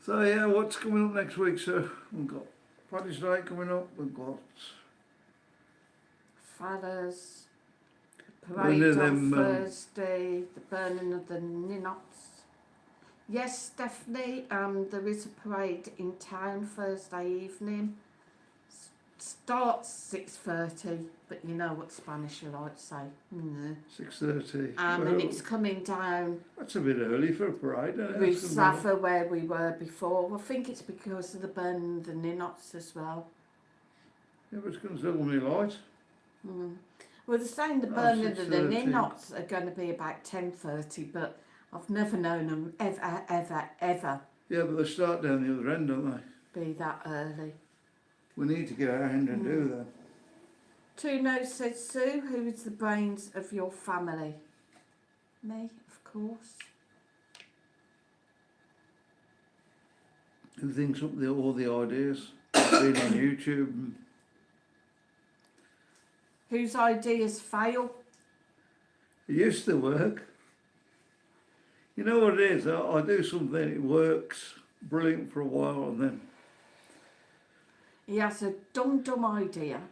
So yeah, what's coming up next week, sir? We've got Paddy's Day coming up. We've got Fathers, Burning parade on them, Thursday, the burning of the Ninots. Yes, Stephanie, there is a parade in town Thursday evening. Starts 6:30, but you know what Spanish are like, say. 6:30. And it's coming down That's a bit early for a parade, isn't it? That's Rusafa, where we were before. I think it's because of the burning of the Ninots as well. Yeah, but it's going to still be light. Well, they're saying the Oh, burning of the 6:30. Ninots are going to be about 10:30, but I've never known them ever Yeah, but they start down the other end, don't they? be that early. We need to get our hand and do that. Two Nose says, Sue, who is the brains of your family? Me, of course. Who thinks up all the ideas? Being on YouTube. And Whose ideas fail? it used to work. You know what it is? I do something, it works brilliant for a while, and then He has a dumb idea,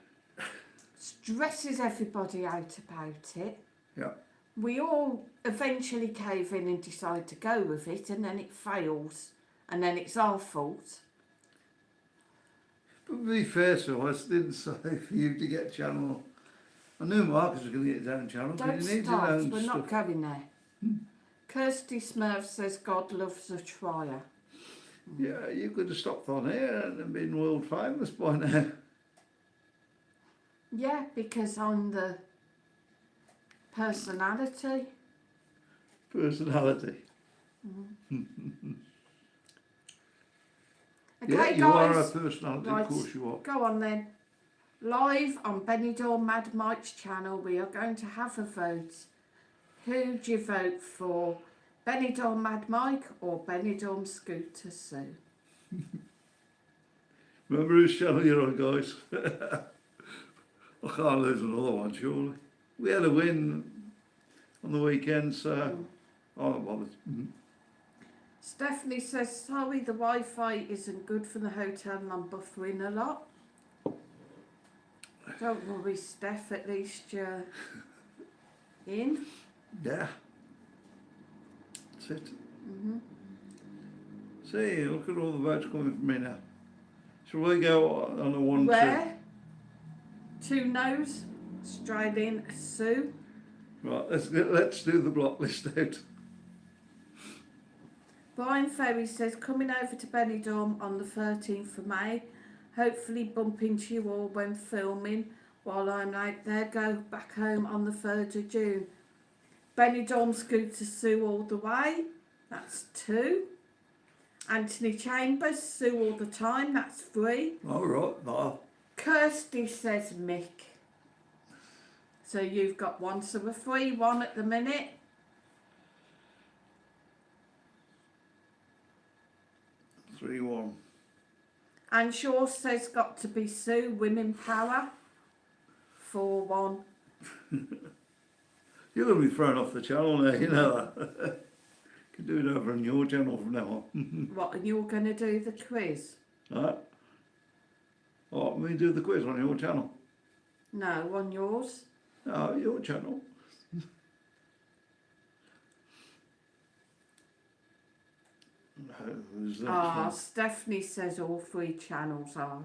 stresses everybody out about it. yeah. We all eventually cave in and decide to go with it, and then it fails, and then it's our fault. But to be fair, so I didn't say for you to get channel. I knew Marcus was going to get his own channel, but Don't he needs his start, own we're stuff. not going there. Kirsty Smurf says God loves a trier. Yeah, you could have stopped on here and been world famous by now. Yeah, because I'm the personality. Personality. Okay, Yeah, you are a guys, personality, right, of course you are. go on then. Live on Benidorm Mad Mike's channel, we are going to have a vote. Who do you vote for? Benidorm Mad Mike or Benidorm Scooter Sue? Remember whose channel you're on, guys? I can't lose another one, surely. We had a win on the weekend, so I'm not bothered. Stephanie says, sorry, the Wi-Fi isn't good for the hotel and I'm buffering a lot. Don't worry, Steph, at least you're in. Yeah. That's it. See, look at all the votes coming from me now. Shall we go on a 1, 2? Where? Two Nose, Australian Sue. Right, let's do the block list out. Brian Ferry says, coming over to Benidorm on the 13th of May. Hopefully bump into you all when filming while I'm out there. Go back home on the 3rd of June. Benidorm Scooter Sue all the way. That's 2. Anthony Chambers, Sue all the time. That's 3. All right, no. Kirsty says Mick. So you've got 1. So we're 3-1 at the minute. Three, 1. And Shaw says got to be Sue, women power. 4-1. You're going to be thrown off the channel now, you know that. You can do it over on your channel from now on. What, and you're going to do the quiz? Alright? Oh, me do the quiz on your channel. No, on yours. No, your channel. Who's that Ah, from? Stephanie says all 3 channels are.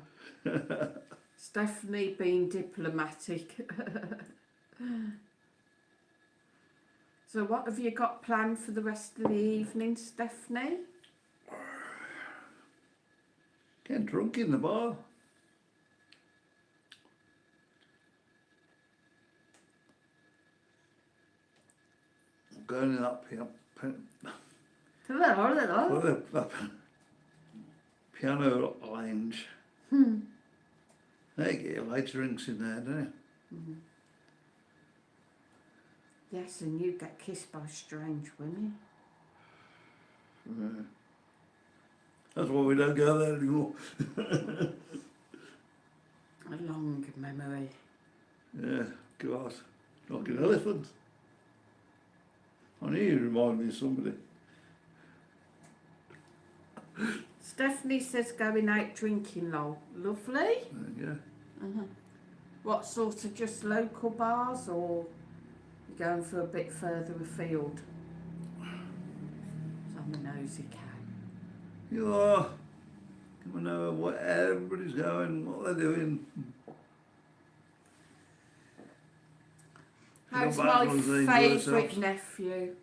Stephanie being diplomatic. So what have you got planned for the rest of the evening, Stephanie? Get drunk in the bar. I'm going in that piano lounge. They get light drinks in there, don't you? Yes, and you get kissed by strange women. Yeah. That's why we don't go there anymore. A long memory. Yeah, God, like an elephant. I knew you remind me of somebody. Stephanie says going out drinking, lol. Lovely. Yeah. What sort of, just local bars, or you going for a bit further afield? I'm a nosy cat. You are. Come on know where everybody's going, what they're doing. How's Not my bad ones, they enjoy favourite themselves. nephew?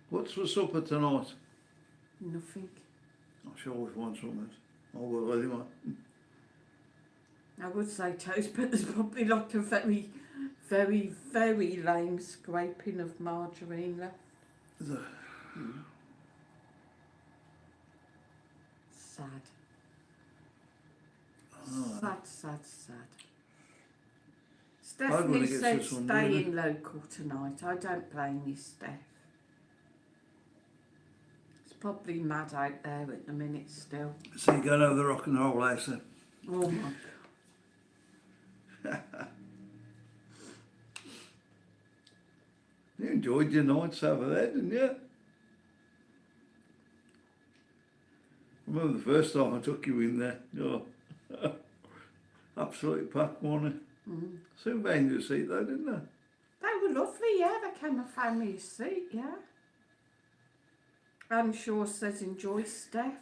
What's for supper tonight? Nothing. I'm sure we want something. I'll go anyway. I would say toast, but there's probably like a very, very, very lame scraping of margarine left. Sad. Oh. Sad, sad, sad. I'd wanna Stephanie get said to some staying local tonight. I don't blame you, Steph. It's probably mad out there at the minute still. So you're going over the rock and roll house then? Oh my God. You enjoyed your nights over there, didn't you? I remember the first time I took you in there. Oh, absolutely packed, wasn't it? Soon found you a seat though, didn't they? They were lovely, yeah. They came and found me a seat, yeah. Anne Shaw says enjoy, Steph.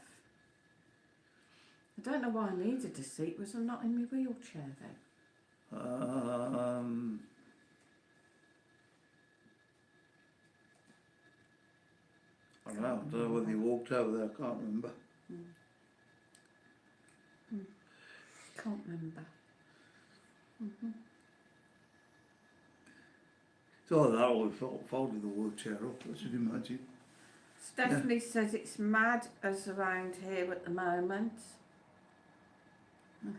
I don't know why I needed a seat. Was I not in my wheelchair then? I don't know whether you walked over there, I can't remember. Can't remember. So that would folded the wheelchair up, I should imagine. Stephanie says it's mad as around here at the moment. I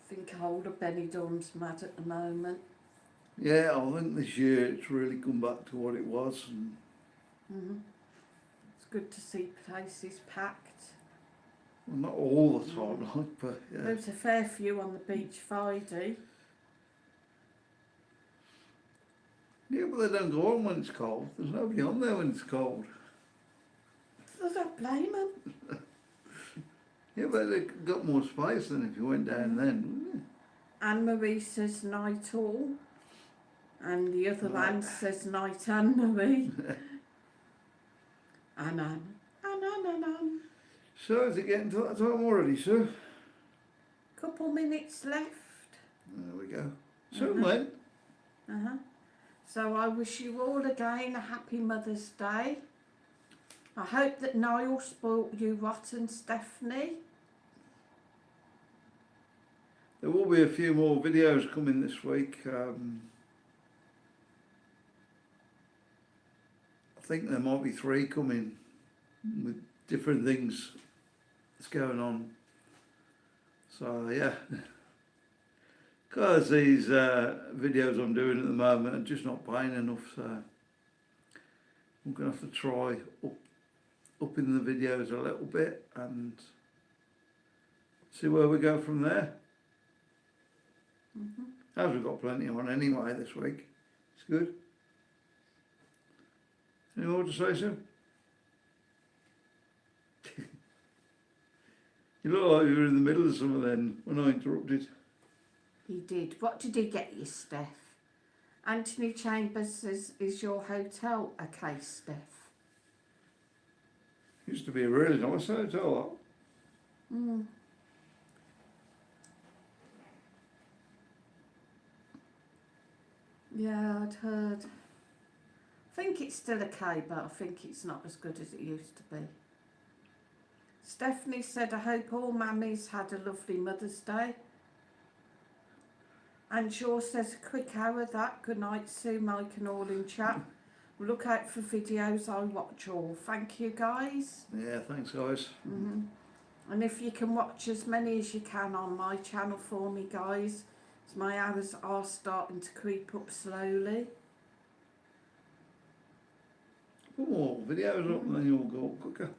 think older Benidorm's mad at the moment. Yeah, I think this year it's really come back to what it was. And It's good to see places packed. well, not all the time, like, but yeah. There was a fair few on the beach Friday. Yeah, but they don't go on when it's cold. There's nobody on there when it's cold. I don't blame them. Yeah, but they got more space than if you went down then, wouldn't you? Anne-Marie says night all. And the other Right. Anne says night Anne-Marie. Anne. So is it getting to that time already, sir? Couple minutes left. There we go. Soon then. So I wish you all again a happy Mother's Day. I hope that Niall spoilt you rotten, Stephanie. There will be a few more videos coming this week. I think there might be 3 coming with different things that's going on. So yeah, because these videos I'm doing at the moment are just not paying enough, so I'm going to have to try upping the videos a little bit and see where we go from there. As we've got plenty on anyway this week. It's good. Any more to say, sir? You look like you were in the middle of something then when I interrupted. He did. What did he get you, Steph? Anthony Chambers says, is your hotel okay, Steph? Used to be a really nice hotel. Mm. Yeah, I'd heard. I think it's still okay, but I think it's not as good as it used to be. Stephanie said, I hope all mammies had a lovely Mother's Day. And Shaw says, a quick hour that. Good night, Sue, Mike and all in chat. Look out for videos, I watch all. Thank you, guys. Yeah, thanks, guys. And if you can watch as many as you can on my channel for me, guys, as my hours are starting to creep up slowly. Put more videos up and then you'll go up quicker.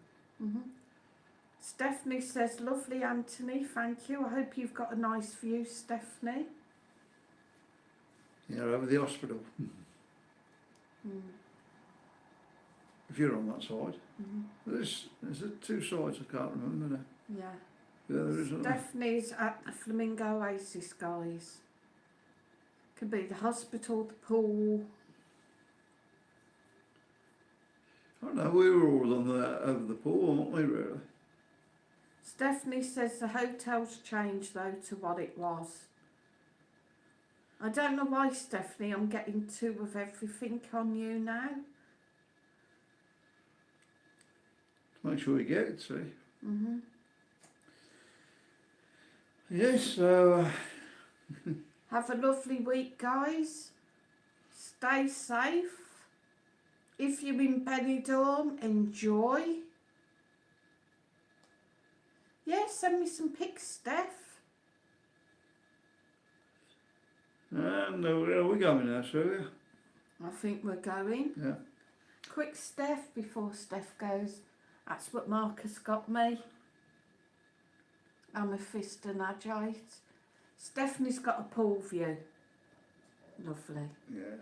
Stephanie says, lovely, Anthony, thank you. I hope you've got a nice view, Stephanie. Yeah, over the hospital. If you're on that side. There's two sides, I can't remember now. Yeah. Yeah, there is. Stephanie's at the Flamingo Oasis, guys. Could be the hospital, the pool. I don't know, we were all on over the pool, weren't we, really? Stephanie says the hotel's changed though to what it was. I don't know why, Stephanie, I'm getting two of everything on you now. Make sure you get it, see. Yes, so... Have a lovely week, guys. Stay safe. If you're in Benidorm, enjoy. Yeah, send me some pics, Steph. No, we're going now, so I think we're going. yeah. Quick, Steph, before Steph goes. That's what Marcus got me. Amethyst and agate. Stephanie's got a pool view. Lovely. Yeah.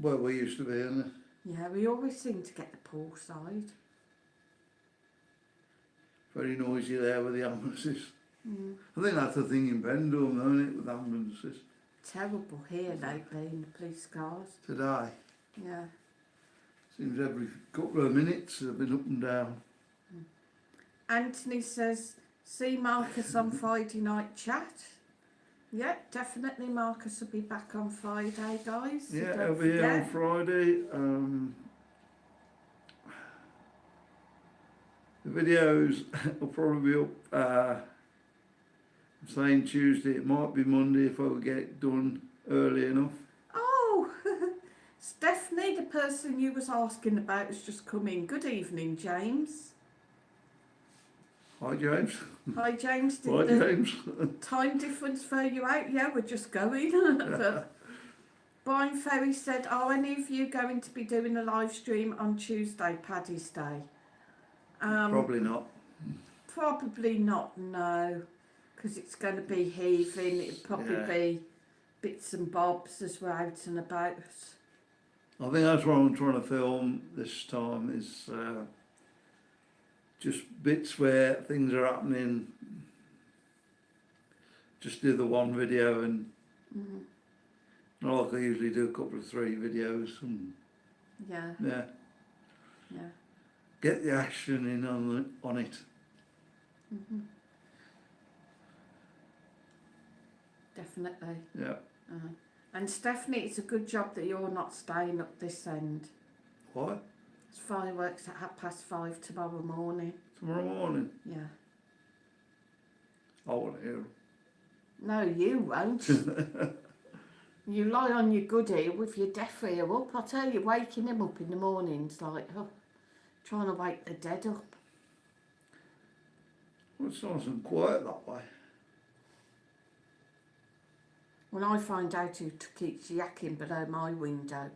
Well, we used to be, isn't it? Yeah, we always seem to get the pool side. Very noisy there with the ambulances. I think that's the thing in Benidorm, isn't it, with ambulances? Terrible here lately in the police cars. Today. Yeah. Seems every couple of minutes they've been up and down. Anthony says, see Marcus on Friday night chat. Yeah, definitely Marcus will be back on Friday, guys. So Yeah, don't he'll be here on forget. Friday. The videos will probably be up, I'm saying Tuesday, it might be Monday if I will get it done early enough. Oh, Stephanie, the person you was asking about has just come in. Good evening, James. Hi, James. Hi, James. Did Hi, the James. time difference throw you out? Yeah, we're just going. But Brian Ferry said, are any of you going to be doing a live stream on Tuesday, Paddy's Day? Probably not. Probably not, no. Because it's going to be heaving. It'll probably be bits and bobs as we're out and about. I think that's what I'm trying to film this time is just bits where things are happening. Just do the one video and not like I usually do a couple of 3 videos and Yeah. get the action in on it. Definitely. Yeah. And Stephanie, it's a good job that you're not staying up this end. What? It's fireworks at 5:30 tomorrow morning. Tomorrow morning? Yeah. I want to hear 'em. No, you won't. You lie on your goodie with your deaf ear up. I tell you, waking him up in the morning's like, trying to wake the dead up. Well, it's nice and quiet that way. When I find out who keeps yakking below my window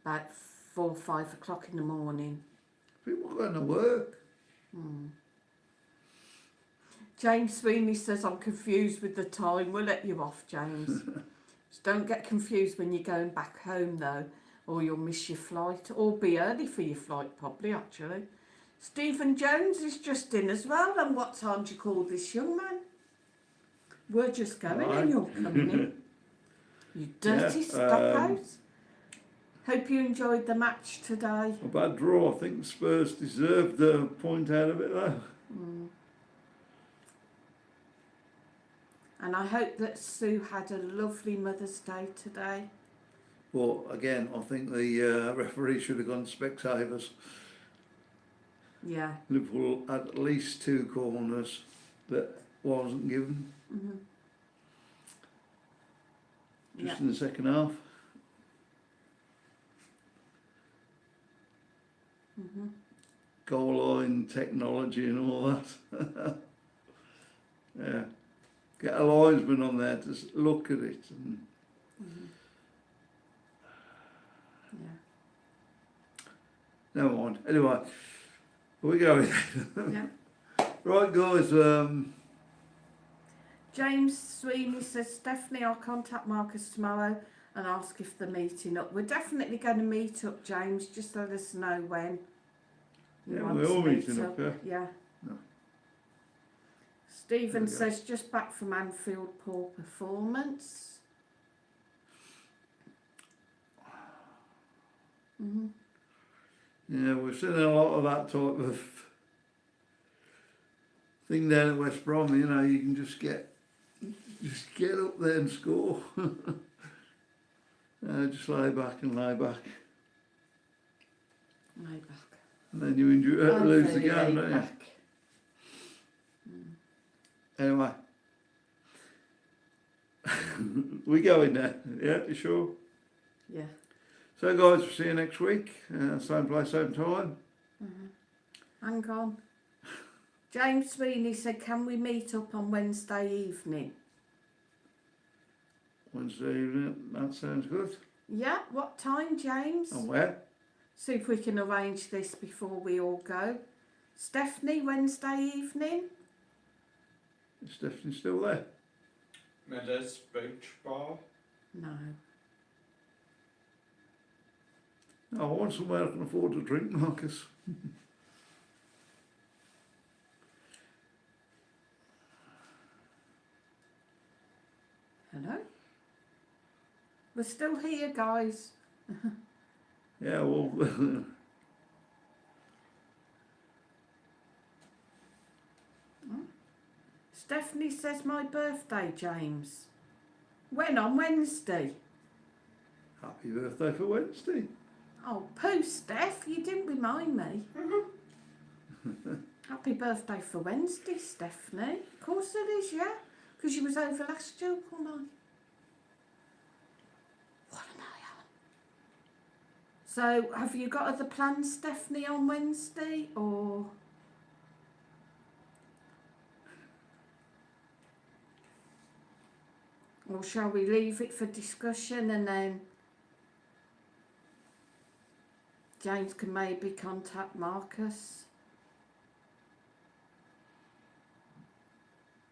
about 4 or 5 o'clock in the morning. People going to work. James Sweeney says, I'm confused with the time. We'll let you off, James. Just don't get confused when you're going back home, though, or you'll miss your flight, or be early for your flight, probably, actually. Stephen Jones is just in as well. And what time do you call this young man? We're just going Right. and you're coming in. You dirty Yeah, stop-out. Hope you enjoyed the match today. A bad draw. I think Spurs deserved a point out of it though. And I hope that Sue had a lovely Mother's Day today. But again, I think the referee should have gone Specsavers. Yeah. Liverpool had at least 2 corners that wasn't given just in the second half. Goal line technology and all that. Yeah. Get a linesman on there to look at it. And Yeah. never mind. Anyway, here we go. Yeah. Right, guys. James Sweeney says, Stephanie, I'll contact Marcus tomorrow and ask if they're meeting up. We're definitely going to meet up, James. Just let us know when. you Yeah, want we're to all meet meeting up, yeah. Yeah. No. Stephen There we go. says, just back from Anfield, poor performance. Yeah, we've seen a lot of that type of thing down at West Brom. You know, you can just get up there and score. Just lay back and lay back, Lay back. and then you lose the game, don't you? Back. Anyway, we going now. Yeah, you sure? Yeah. So, guys, we'll see you next week. Same place, same time. Hang on. James Sweeney said, can we meet up on Wednesday evening? Wednesday evening. That sounds good. Yeah, what time, James? And where? See if we can arrange this before we all go. Stephanie, Wednesday evening? Is Stephanie still there? Meadows Beach Bar. No. No, I want somewhere I can afford to drink, Marcus. Hello? We're still here, guys. Yeah, well, Stephanie says my birthday, James. When? On Wednesday? happy birthday for Wednesday. Oh, poo, Steph, you didn't remind me. Happy birthday for Wednesday, Stephanie. Of course it is, yeah. Because you was over last year all night. What an eye on. So, have you got other plans, Stephanie, on Wednesday, or...? Or shall we leave it for discussion and then James can maybe contact Marcus?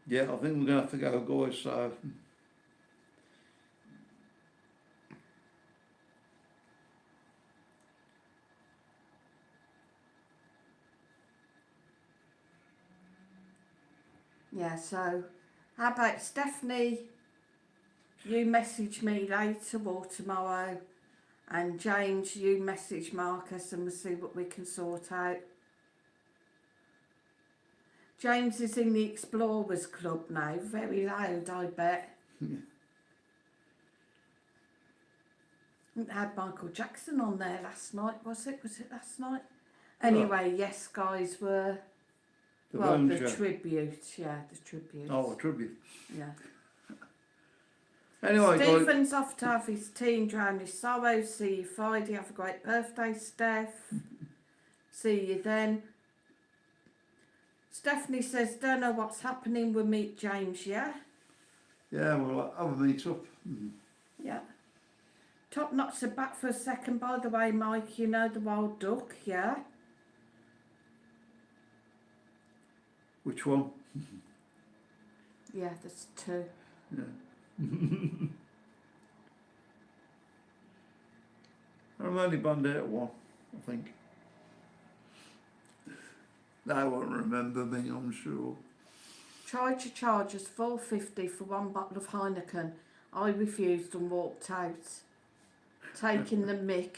Yeah, I think we're going to have to go, guys, so... Yeah, so how about Stephanie, you message me later or tomorrow, and James, you message Marcus and we'll see what we can sort out. James is in the Explorers Club now, very loud, I bet. I think they had Michael Jackson on there last night, was it? Was it last night? Anyway, yes, guys, were... The well, bone the show. tribute, yeah, the tribute. Oh, a tribute. Yeah. Anyway, guys... Stephen's off to have his tea and drown his sorrows. See you Friday. Have a great birthday, Steph. See you then. Stephanie says, don't know what's happening. We'll meet James, yeah? Yeah, we'll have a meet up. Yeah. Top Knots are back for a second, by the way, Mike. You know the wild duck, yeah? Which one? Yeah, there's two. Yeah. I'm only bummed out at one, I think. They won't remember me, I'm sure. tried to charge us $4.50 for one bottle of Heineken. I refused and walked out, taking the mick.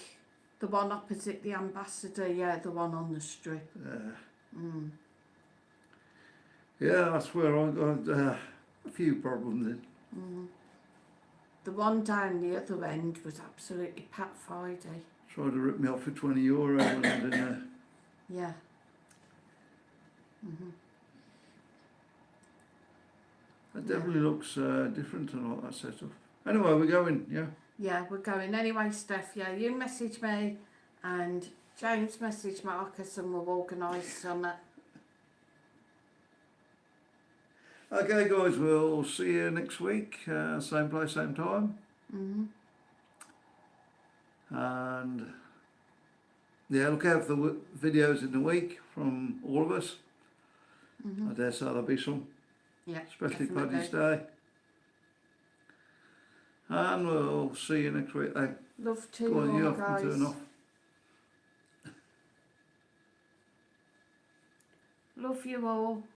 The one opposite the Ambassador, yeah, the one on the strip. Yeah, that's where I got a few problems in. The one down the other end was absolutely Pat Friday. Tried to rip me off for €20 when I was in there. Yeah. It definitely looks different and all that setup. Anyway, we're going, yeah? Yeah, we're going. Anyway, Steph, yeah, you message me and James message Marcus and we'll organise some. Okay, guys, we'll see you next week. Same place, same time. And yeah, look out for the videos in the week from all of us. I dare say there'll be some, Yeah, especially definitely. Paddy's Day. And we'll see you next week. Hey, Love to go on, you all, have to guys. turn off. Love you all.